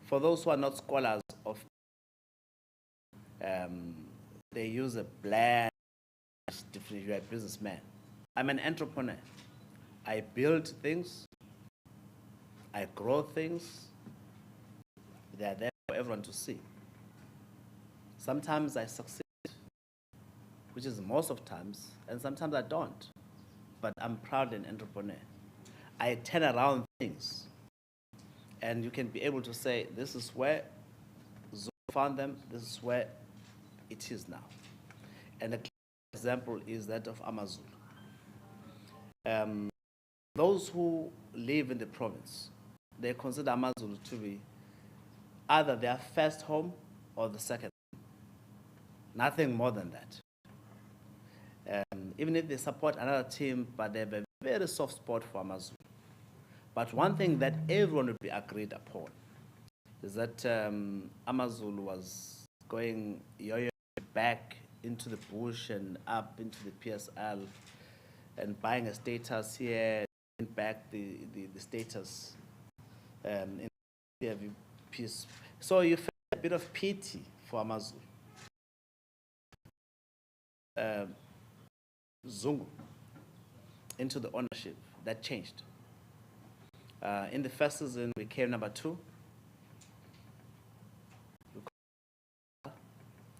For those who are not scholars of, they use a bland definition, you're a businessman. I'm an entrepreneur. I build things, I grow things, they're there for everyone to see. Sometimes I succeed, which is most of times, and sometimes I don't. But I'm proud an entrepreneur. I turn around things, and you can be able to say, this is where Zungu found them, this is where it is now. And a clear example is that of Amazulu. Those who live in the province, they consider Amazulu to be either their first home or the second. Nothing more than that. Even if they support another team, but they have a very soft spot for Amazulu. But one thing that everyone would be agreed upon is that Amazulu was going back into the bush and up into the PSL and buying a status here, and back the status in the peace. So you feel a bit of pity for Amazulu. Zungu into the ownership, that changed. In the first season, we came number 2.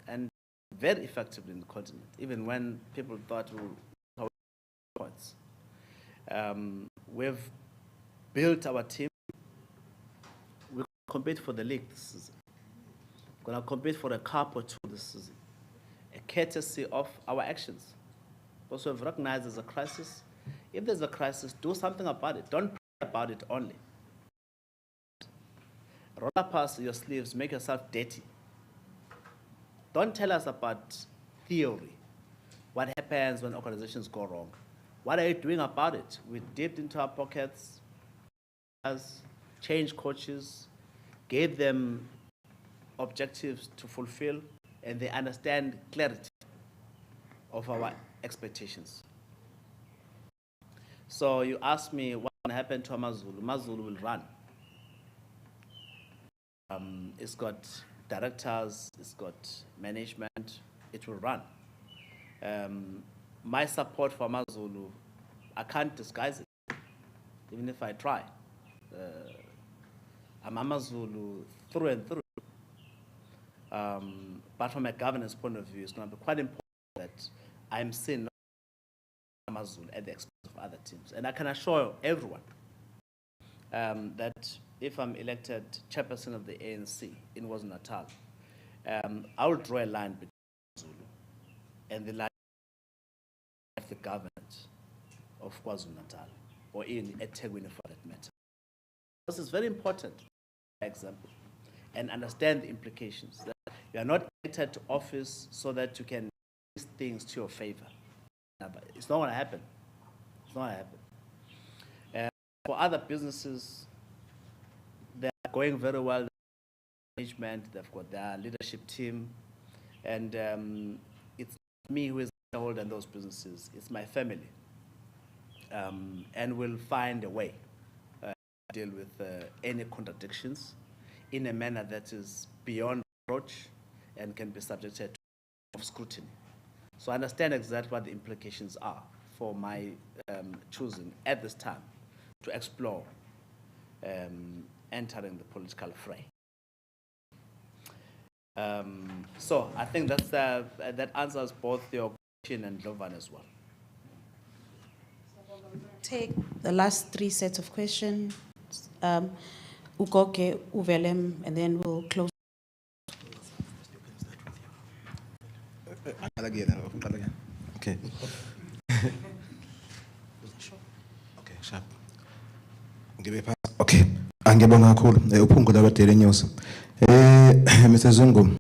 And very effectively in the continent, even when people thought we were points. We've built our team. We're going to compete for the league this season. We're going to compete for a cup or 2 this season, a courtesy of our actions. Because we've recognized there's a crisis. If there's a crisis, do something about it. Don't pray about it only. Roll up your sleeves, make yourself dirty. Don't tell us about theory, what happens when organizations go wrong. What are you doing about it? We dipped into our pockets, changed coaches, gave them objectives to fulfill, and they understand clarity of our expectations. So you ask me what will happen to Amazulu. Amazulu will run. It's got directors, it's got management, it will run. My support for Amazulu, I can't disguise it, even if I try. I'm Amazulu through and through. But from a governance point of view, it's going to be quite important that I'm seen Amazulu at the expense of other teams. And I can assure everyone that if I'm elected chairperson of the ANC in KwaZulu-Natal, I will draw a line between Zulu and the line of the government of KwaZulu-Natal, or in eThekwini for that matter. This is very important, for example, and understand the implications. That you are not elected to office so that you can use things to your favor. But it's not going to happen. It's not going to happen. For other businesses, they're going very well. Management, they've got their leadership team, and it's not me who is the shareholder in those businesses. It's my family, and we'll find a way to deal with any contradictions in a manner that is beyond reproach and can be subjected to scrutiny. So I understand exactly what the implications are for my choosing at this time to explore entering the political fray. So I think that's that answers both your question and Lovan as well. Take the last three sets of questions. Ugoge, Uvelem, and then we'll close. Okay. Okay, sharp. Give a pass. Okay. Angibonga kakhulu uphungula lwa News. Mr. Zungu,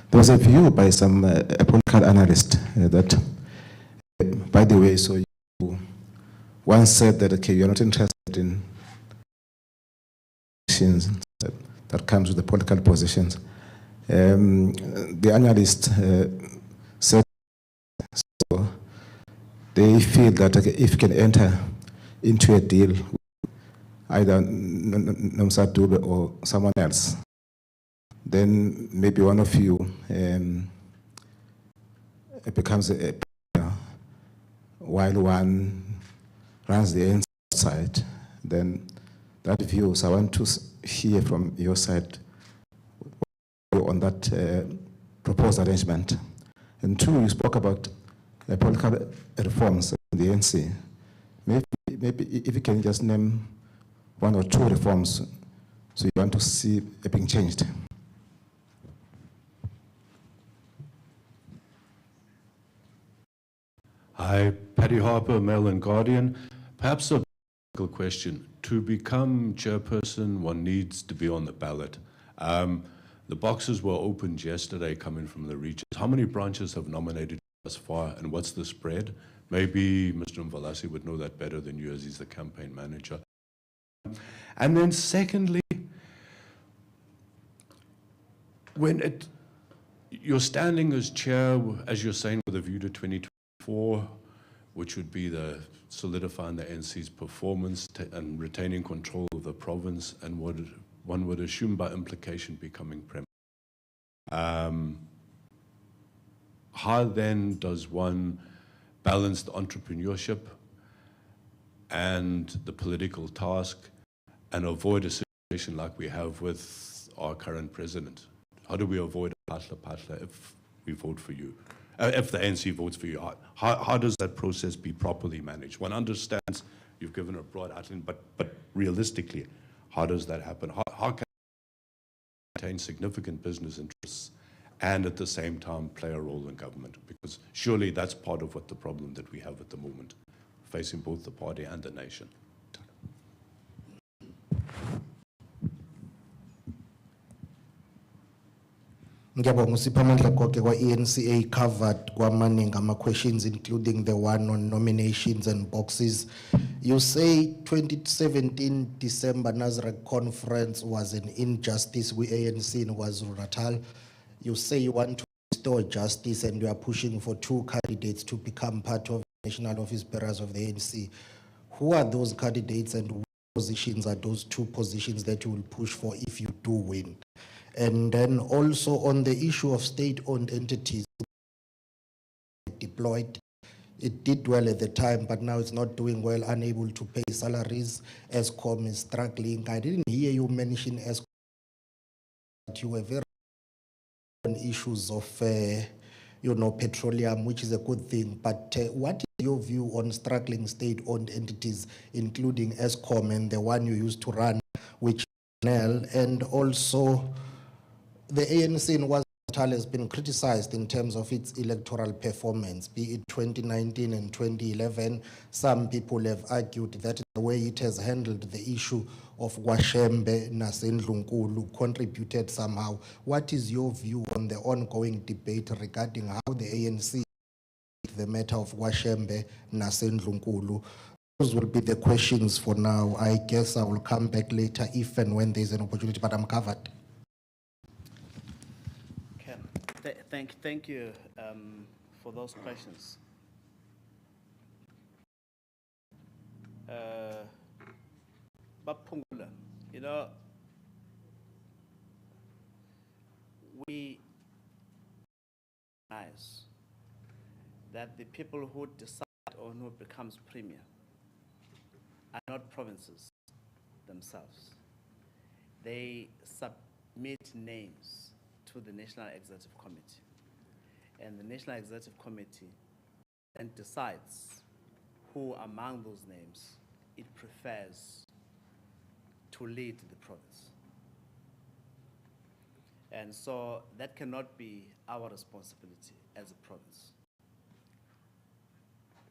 there was a view by some political analyst that, by the way, so you once said that, okay, you're not interested in that comes with the political positions. The analyst said so they feel that if you can enter into a deal with either Nomsa Dube or someone else, then maybe one of you it becomes a while one runs the inside, then that view. So I want to hear from your side on that proposed arrangement. And two, you spoke about political reforms in the ANC. Maybe if you can just name one or two reforms, so you want to see it being changed. Hi, Paddy Harper, Mail and Guardian. Perhaps a practical question. To become chairperson, one needs to be on the ballot. The boxes were opened yesterday coming from the regions. How many branches have nominated thus far, and what's the spread? Maybe Mr. Mvalasi would know that better than you, as he's the campaign manager. And then secondly, when you're standing as chair, as you're saying, with a view to 2024, which would be the solidifying the NC's performance and retaining control of the province, and what one would assume by implication becoming premier. How then does one balance the entrepreneurship and the political task and avoid a situation like we have with our current president? How do we avoid a patla if we vote for you? If the ANC votes for you, how does that process be properly managed? One understands you've given a broad outline, but realistically, how does that happen? How can you maintain significant business interests and at the same time play a role in government? Because surely that's part of what the problem that we have at the moment, facing both the party and the nation. Ngiyabonga uSiphamandla Goge kwa-ENCA covered kwamaningi ama-questions including the one on nominations and boxes. You say 2017 December Nasrec conference was an injustice with ANC in KwaZulu-Natal. You say you want to restore justice and you are pushing for two candidates to become part of National Office Bearers of the ANC. who are those candidates and what positions are those 2 positions that you will push for if you do win? And then also on the issue of state-owned entities deployed, it did well at the time, but now it's not doing well, unable to pay salaries. ESCOM is struggling. I didn't hear you mention ESCOM, but you were very on issues of, petroleum, which is a good thing. But what is your view on struggling state-owned entities, including ESCOM and the one you used to run, which is NEL, and also the ANC in KwaZulu-Natal has been criticized in terms of its electoral performance, be it 2019 and 2011. Some people have argued that the way it has handled the issue of Washembe Nasendlunkulu contributed somehow. What is your view on the ongoing debate regarding how the ANC the matter of Washembe Nasendlunkulu? Those will be the questions for now. I guess I will come back later if and when there's an opportunity, but I'm covered. Thank you for those questions. Bapungula, we recognize that the people who decide on who becomes premier are not provinces themselves. They submit names to the National Executive Committee, and the National Executive Committee then decides who among those names it prefers to lead the province. And so that cannot be our responsibility as a province.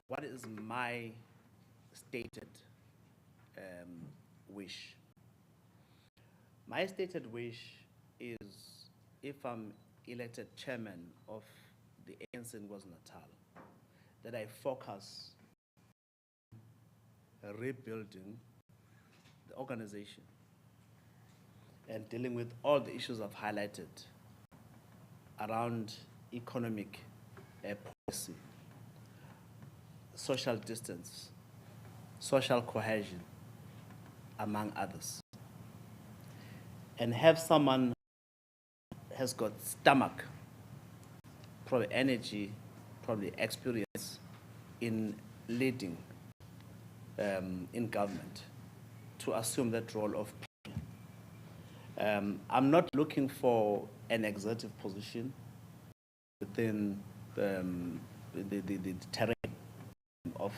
What is my stated wish? My stated wish is, if I'm elected chairman of the ANC in KwaZulu-Natal, that I focus on rebuilding the organization and dealing with all the issues I've highlighted around economic policy, social distance, social cohesion, among others. And have someone has got stomach, probably energy, probably experience in leading in government to assume that role of premier. I'm not looking for an executive position within the terrain of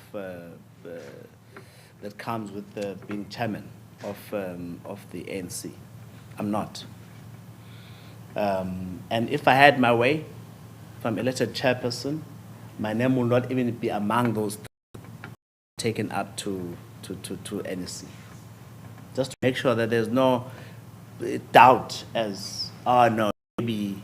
that comes with being chairman of the ANC. I'm not. And if I had my way, if I'm elected chairperson, my name will not even be among those taken up to NEC. Just to make sure that there's no doubt as, oh no, maybe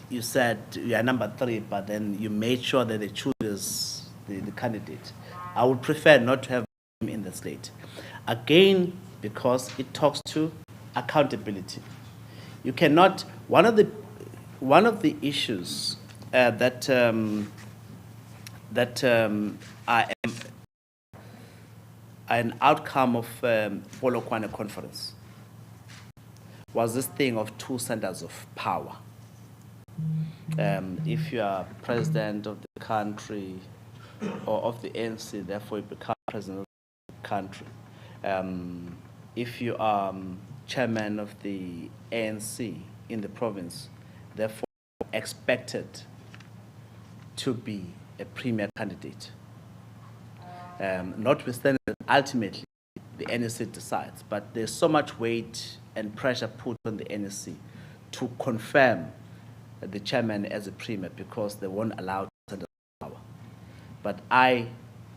you said you are number 3, but then you made sure that they choose the candidate. I would prefer not to have him in the slate. Again, because it talks to accountability. You cannot, one of the issues that are an outcome of Polokwane conference was this thing of 2 centers of power. If you are president of the country or of the ANC, therefore you become president of the country. If you are chairman of the ANC in the province, therefore expected to be a premier candidate. Notwithstanding that ultimately the NEC decides, but there's so much weight and pressure put on the NEC to confirm the chairman as a premier because they won't allow centers of power. But I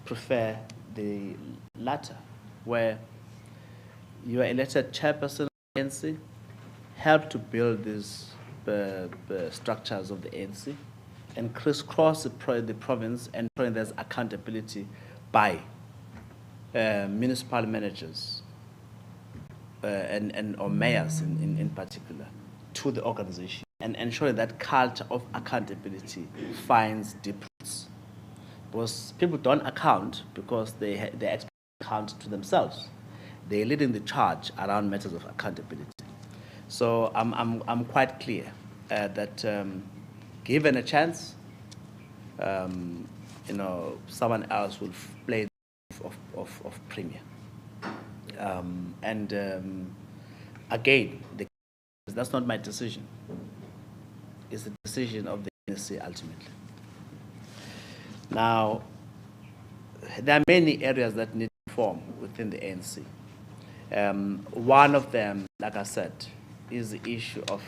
prefer the latter, where you are elected chairperson of the ANC, help to build these structures of the ANC, and crisscross the province and ensuring there's accountability by municipal managers or mayors in particular to the organization, and ensuring that culture of accountability finds deep roots. Because people don't account because they expect account to themselves. They're leading the charge around matters of accountability. So I'm quite clear that given a chance, someone else will play the role of premier. Again, that's not my decision. It's the decision of the ANC ultimately. Now, there are many areas that need reform within the ANC. One of them, like I said, is the issue of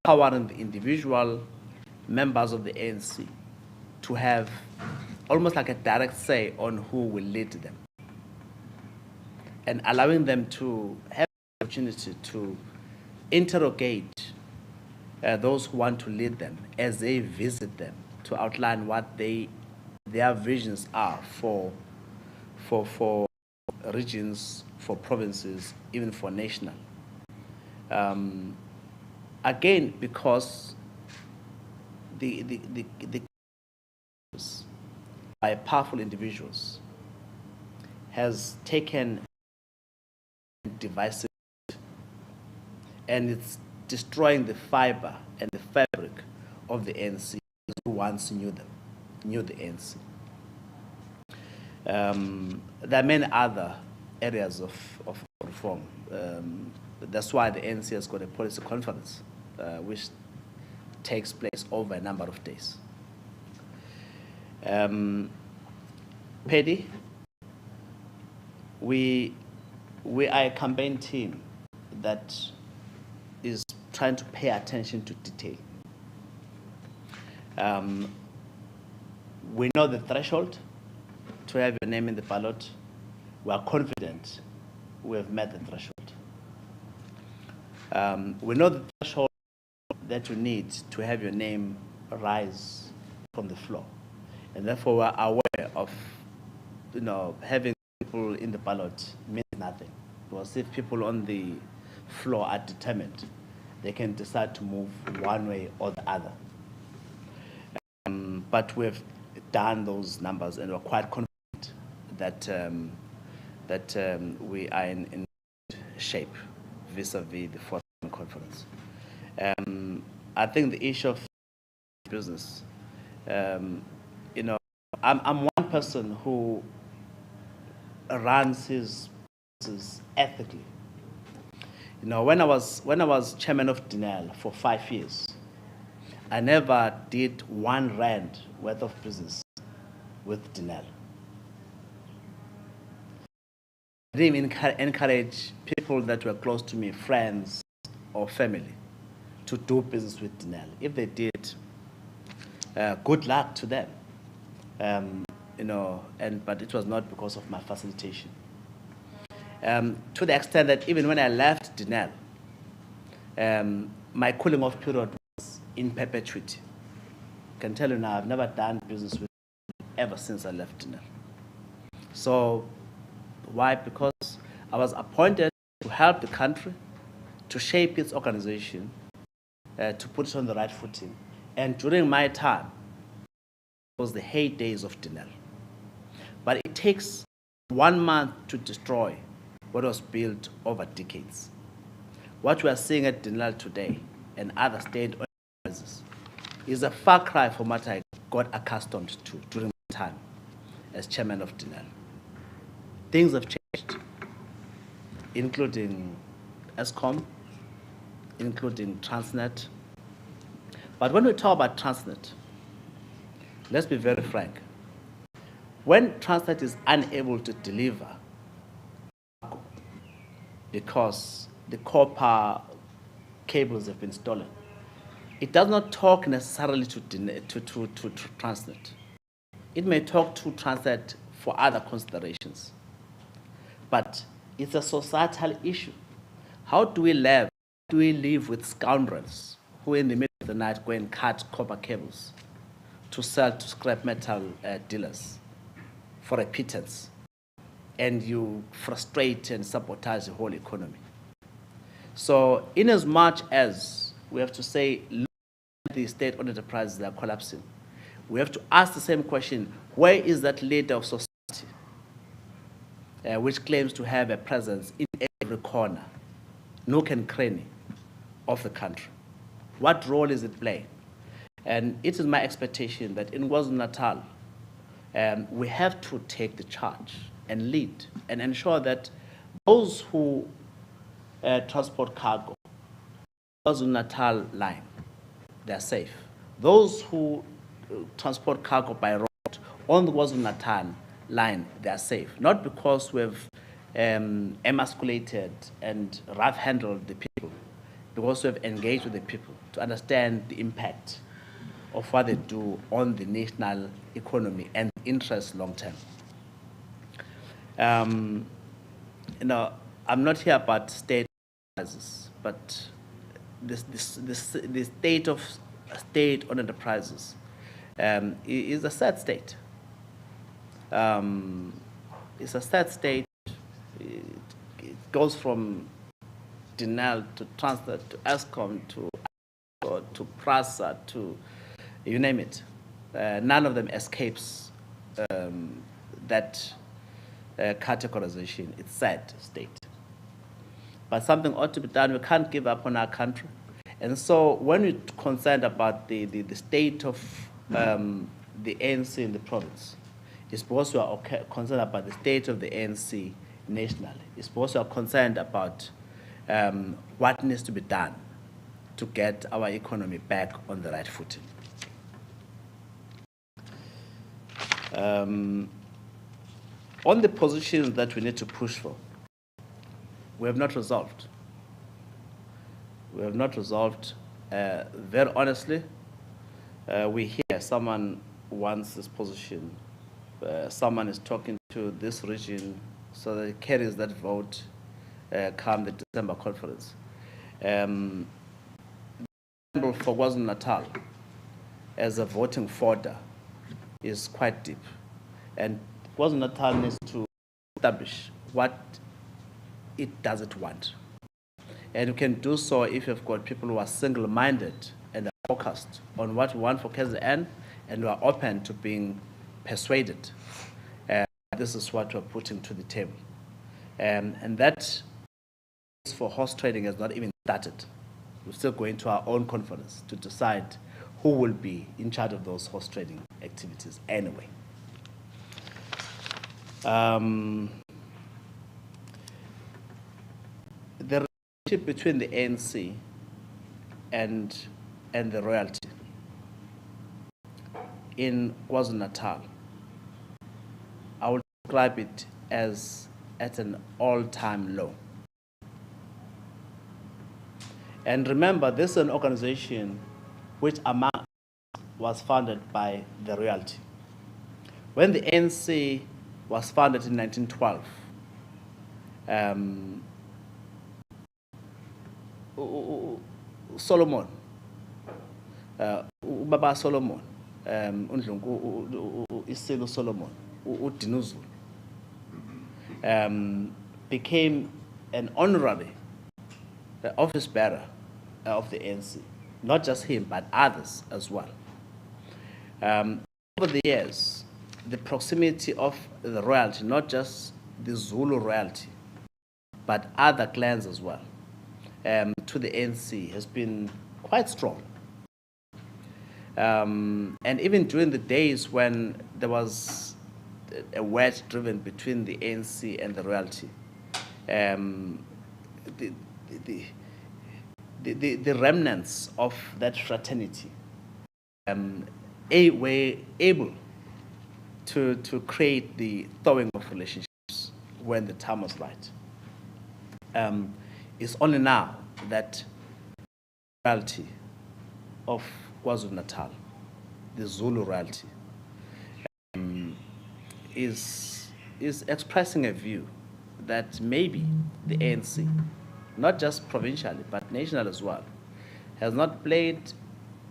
empowering the individual members of the ANC to have almost like a direct say on who will lead them, and allowing them to have the opportunity to interrogate those who want to lead them as they visit them, to outline what their visions are for regions, for provinces, even for national. Again, because the by powerful individuals has taken divisive, and it's destroying the fiber and the fabric of the ANC who once knew the ANC. There are many other areas of reform. That's why the ANC has got a policy conference, which takes place over a number of days. Paddy, we are a campaign team that is trying to pay attention to detail. We know the threshold to have your name in the ballot. We are confident we have met the threshold. We know the threshold that you need to have your name rise from the floor. And therefore, we're aware of, having people in the ballot means nothing. Because if people on the floor are determined, they can decide to move one way or the other. But we've done those numbers, and we're quite confident that we are in shape vis-a-vis the forthcoming conference. I think the issue of business, I'm one person who runs his business ethically. When I was chairman of Dinel for 5 years, I never did R1 worth of business with Dinel. I didn't encourage people that were close to me, friends or family, to do business with Dinel. If they did, good luck to them. But it was not because of my facilitation. To the extent that even when I left Dinel, my cooling off period was in perpetuity. I can tell you now, I've never done business with ever since I left Dinel. So, why? Because I was appointed to help the country, to shape its organization, to put it on the right footing. And during my time, it was the heydays of Dinel. But it takes 1 month to destroy what was built over decades. What we are seeing at Dinel today and other state organizations is a far cry from what I got accustomed to during my time as chairman of Dinel. Things have changed, including Eskom, including Transnet. But when we talk about Transnet, let's be very frank. When Transnet is unable to deliver because the copper cables have been stolen, it does not talk necessarily to Transnet. It may talk to Transnet for other considerations. But it's a societal issue. How do we live? How do we live with scoundrels who in the middle of the night go and cut copper cables to sell to scrap metal dealers for a pittance, and you frustrate and sabotage the whole economy? So in as much as we have to say, look at the state-owned enterprises that are collapsing, we have to ask the same question: where is that leader of society which claims to have a presence in every corner, nook and cranny of the country. What role is it playing? And it is my expectation that in KwaZulu-Natal, we have to take the charge and lead and ensure that those who transport cargo, KwaZulu-Natal line, they're safe. Those who transport cargo by road on the KwaZulu-Natal line, they're safe. Not because we've emasculated and rough-handled the people, because we've engaged with the people to understand the impact of what they do on the national economy and interest long term. I'm not here about state enterprises, but the state of state-owned enterprises is a sad state. It's a sad state. It goes from Denel to Transnet to Eskom to Prasa to you name it. None of them escapes that categorization. It's sad state. But something ought to be done. We can't give up on our country. And so when we're concerned about the state of the ANC in the province, it's because we are concerned about the state of the ANC nationally. It's because we are concerned about what needs to be done to get our economy back on the right footing. On the positions that we need to push for, we have not resolved. We have not resolved. Very honestly, we hear someone wants this position. Someone is talking to this region so that it carries that vote come the December conference. For KwaZulu-Natal as a voting fodder is quite deep. And KwaZulu-Natal needs to establish what it doesn't want. And you can do so if you've got people who are single-minded and are focused on what we want for KZN and who are open to being persuaded. This is what we're putting to the table. And that for horse trading has not even started. We're still going to our own conference to decide who will be in charge of those horse trading activities anyway. The relationship between the ANC and the royalty in KwaZulu-Natal, I will describe it as at an all-time low. And remember, this is an organization which among us was founded by the royalty. When the ANC was founded in 1912, Solomon, Baba Solomon, Isilu Solomon, Dinuzulu, became an honorary office bearer of the ANC. Not just him, but others as well. Over the years, the proximity of the royalty, not just the Zulu royalty, but other clans as well, to the ANC has been quite strong. And even during the days when there was a wedge driven between the ANC and the royalty, the remnants of that fraternity were able to create the thawing of relationships when the time was right. It's only now that the royalty of KwaZulu-Natal, the Zulu royalty, is expressing a view that maybe the ANC, not just provincially, but national as well, has not played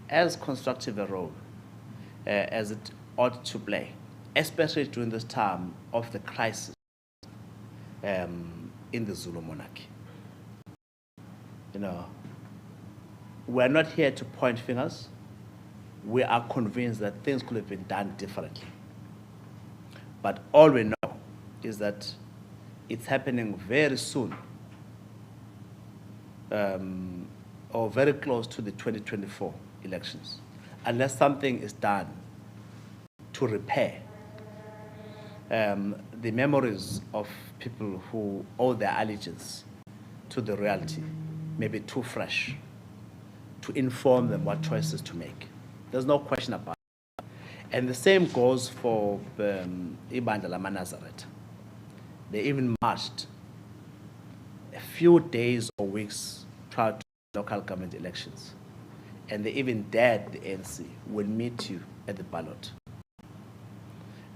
as constructive a role as it ought to play, especially during this time of the crisis in the Zulu monarchy. We're not here to point fingers. We are convinced that things could have been done differently. But all we know is that it's happening very soon, or very close to the 2024 elections, unless something is done to repair the memories of people who owe their allegiance to the reality, maybe too fresh, to inform them what choices to make. There's no question about it. And the same goes for Ibandla Lama Nazareth. They even marched a few days or weeks prior to local government elections. And they even dared the ANC, will meet you at the ballot.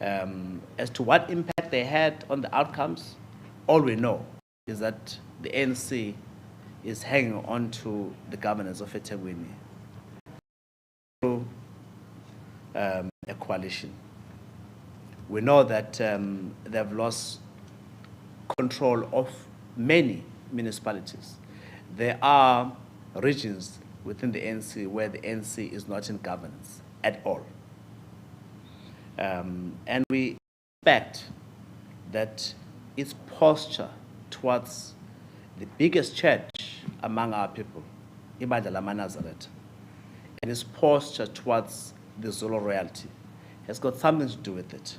As to what impact they had on the outcomes, all we know is that the ANC is hanging on to the governance of eThekwini through a coalition. We know that they've lost control of many municipalities. There are regions within the ANC where the ANC is not in governance at all. And we expect that its posture towards the biggest church among our people, Ibandla Lama Nazareth, and its posture towards the Zulu royalty has got something to do with it.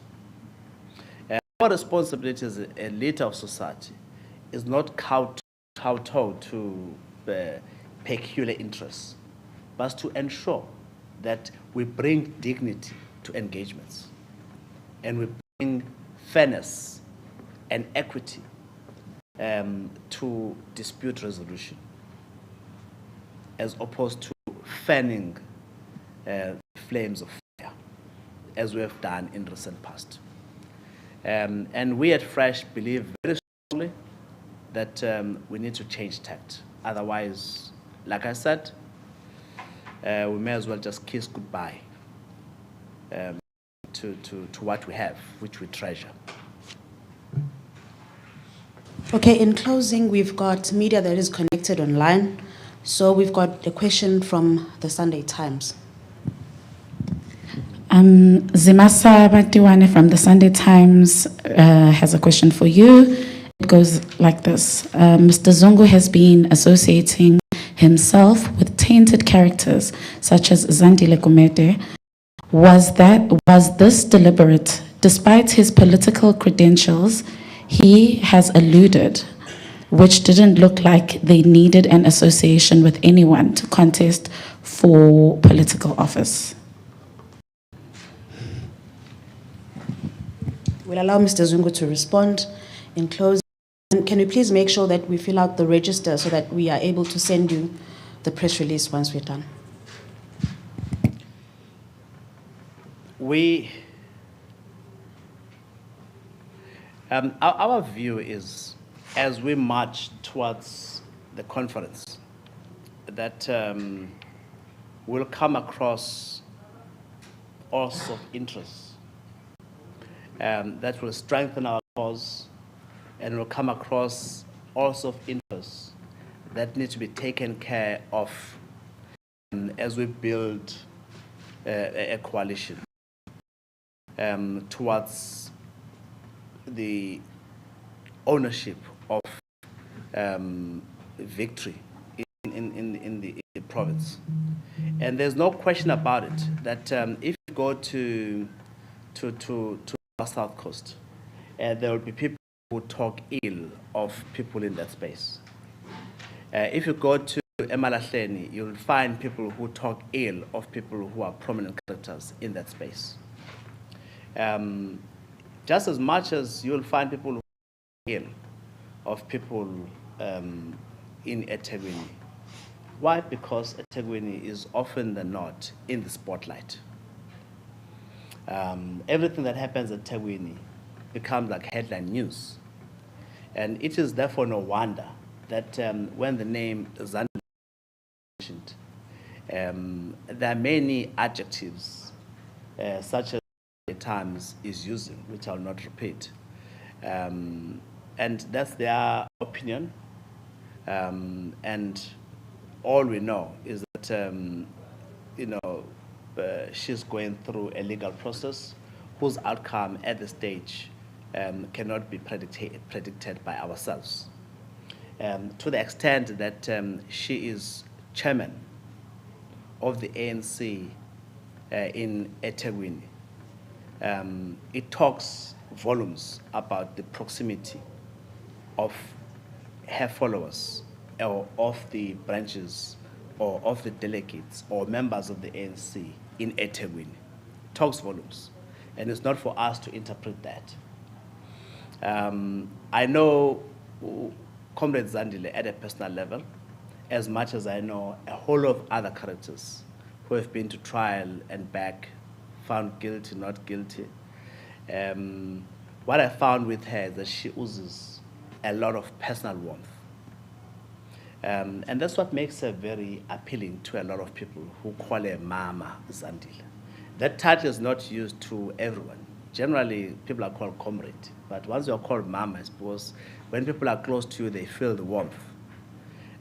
Our responsibility as a leader of society is not kowtow to peculiar interests, but to ensure that we bring dignity to engagements and we bring fairness and equity to dispute resolution, as opposed to fanning flames of fire, as we have done in recent past. And we at Fresh believe very strongly that we need to change tact. Otherwise, like I said, we may as well just kiss goodbye to what we have, which we treasure. Okay, in closing, we've got media that is connected online. So we've got a question from the Sunday Times. Zimasa Batiwane from the Sunday Times has a question for you. It goes like this. Mr. Zungu has been associating himself with tainted characters such as Zandile Kumete. Was this deliberate? Despite his political credentials, he has alluded, which didn't look like they needed an association with anyone to contest for political office. We'll allow Mr. Zungu to respond. In closing, can we please make sure that we fill out the register so that we are able to send you the press release once we're done? Our view is, as we march towards the conference, that we'll come across all sorts of interests that will strengthen our cause, and will come across all sorts of interests that need to be taken care of as we build a coalition towards the ownership of victory in the province. And there's no question about it that if you go to our South Coast, there will be people who talk ill of people in that space. If you go to Emalahleni, you'll find people who talk ill of people who are prominent characters in that space. Just as much as you'll find people who talk ill of people in eThekwini. Why? Because eThekwini is often than not in the spotlight. Everything that happens at eThekwini becomes like headline news. And it is therefore no wonder that when the name Zandile is mentioned, there are many adjectives such as the Times is using, which I'll not repeat. And that's their opinion. And all we know is that, she's going through a legal process whose outcome at the stage cannot be predicted by ourselves. To the extent that she is chairman of the ANC in eThekwini, it talks volumes about the proximity of her followers or of the branches or of the delegates or members of the ANC in eThekwini. Talks volumes. And it's not for us to interpret that. I know Comrade Zandile at a personal level, as much as I know a whole lot of other characters who have been to trial and back, found guilty, not guilty. What I found with her is that she oozes a lot of personal warmth. And that's what makes her very appealing to a lot of people who call her Mama Zandile. That title is not used to everyone. Generally, people are called comrade, but once you're called Mama, it's because when people are close to you, they feel the warmth.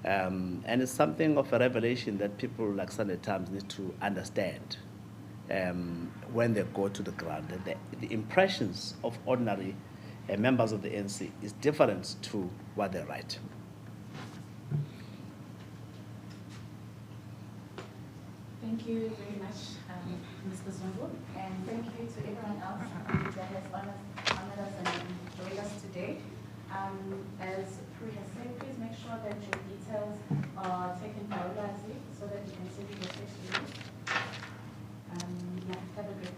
And it's something of a revelation that people like Sunday Times need to understand when they go to the ground. That the impressions of ordinary members of the ANC is different to what they write. Thank you very much, Mr. Zungu, and thank you to everyone else that has honored us and joined us today. As Prue has said, please make sure that your details are taken priority so that you can send your questions. Yeah, have a great day.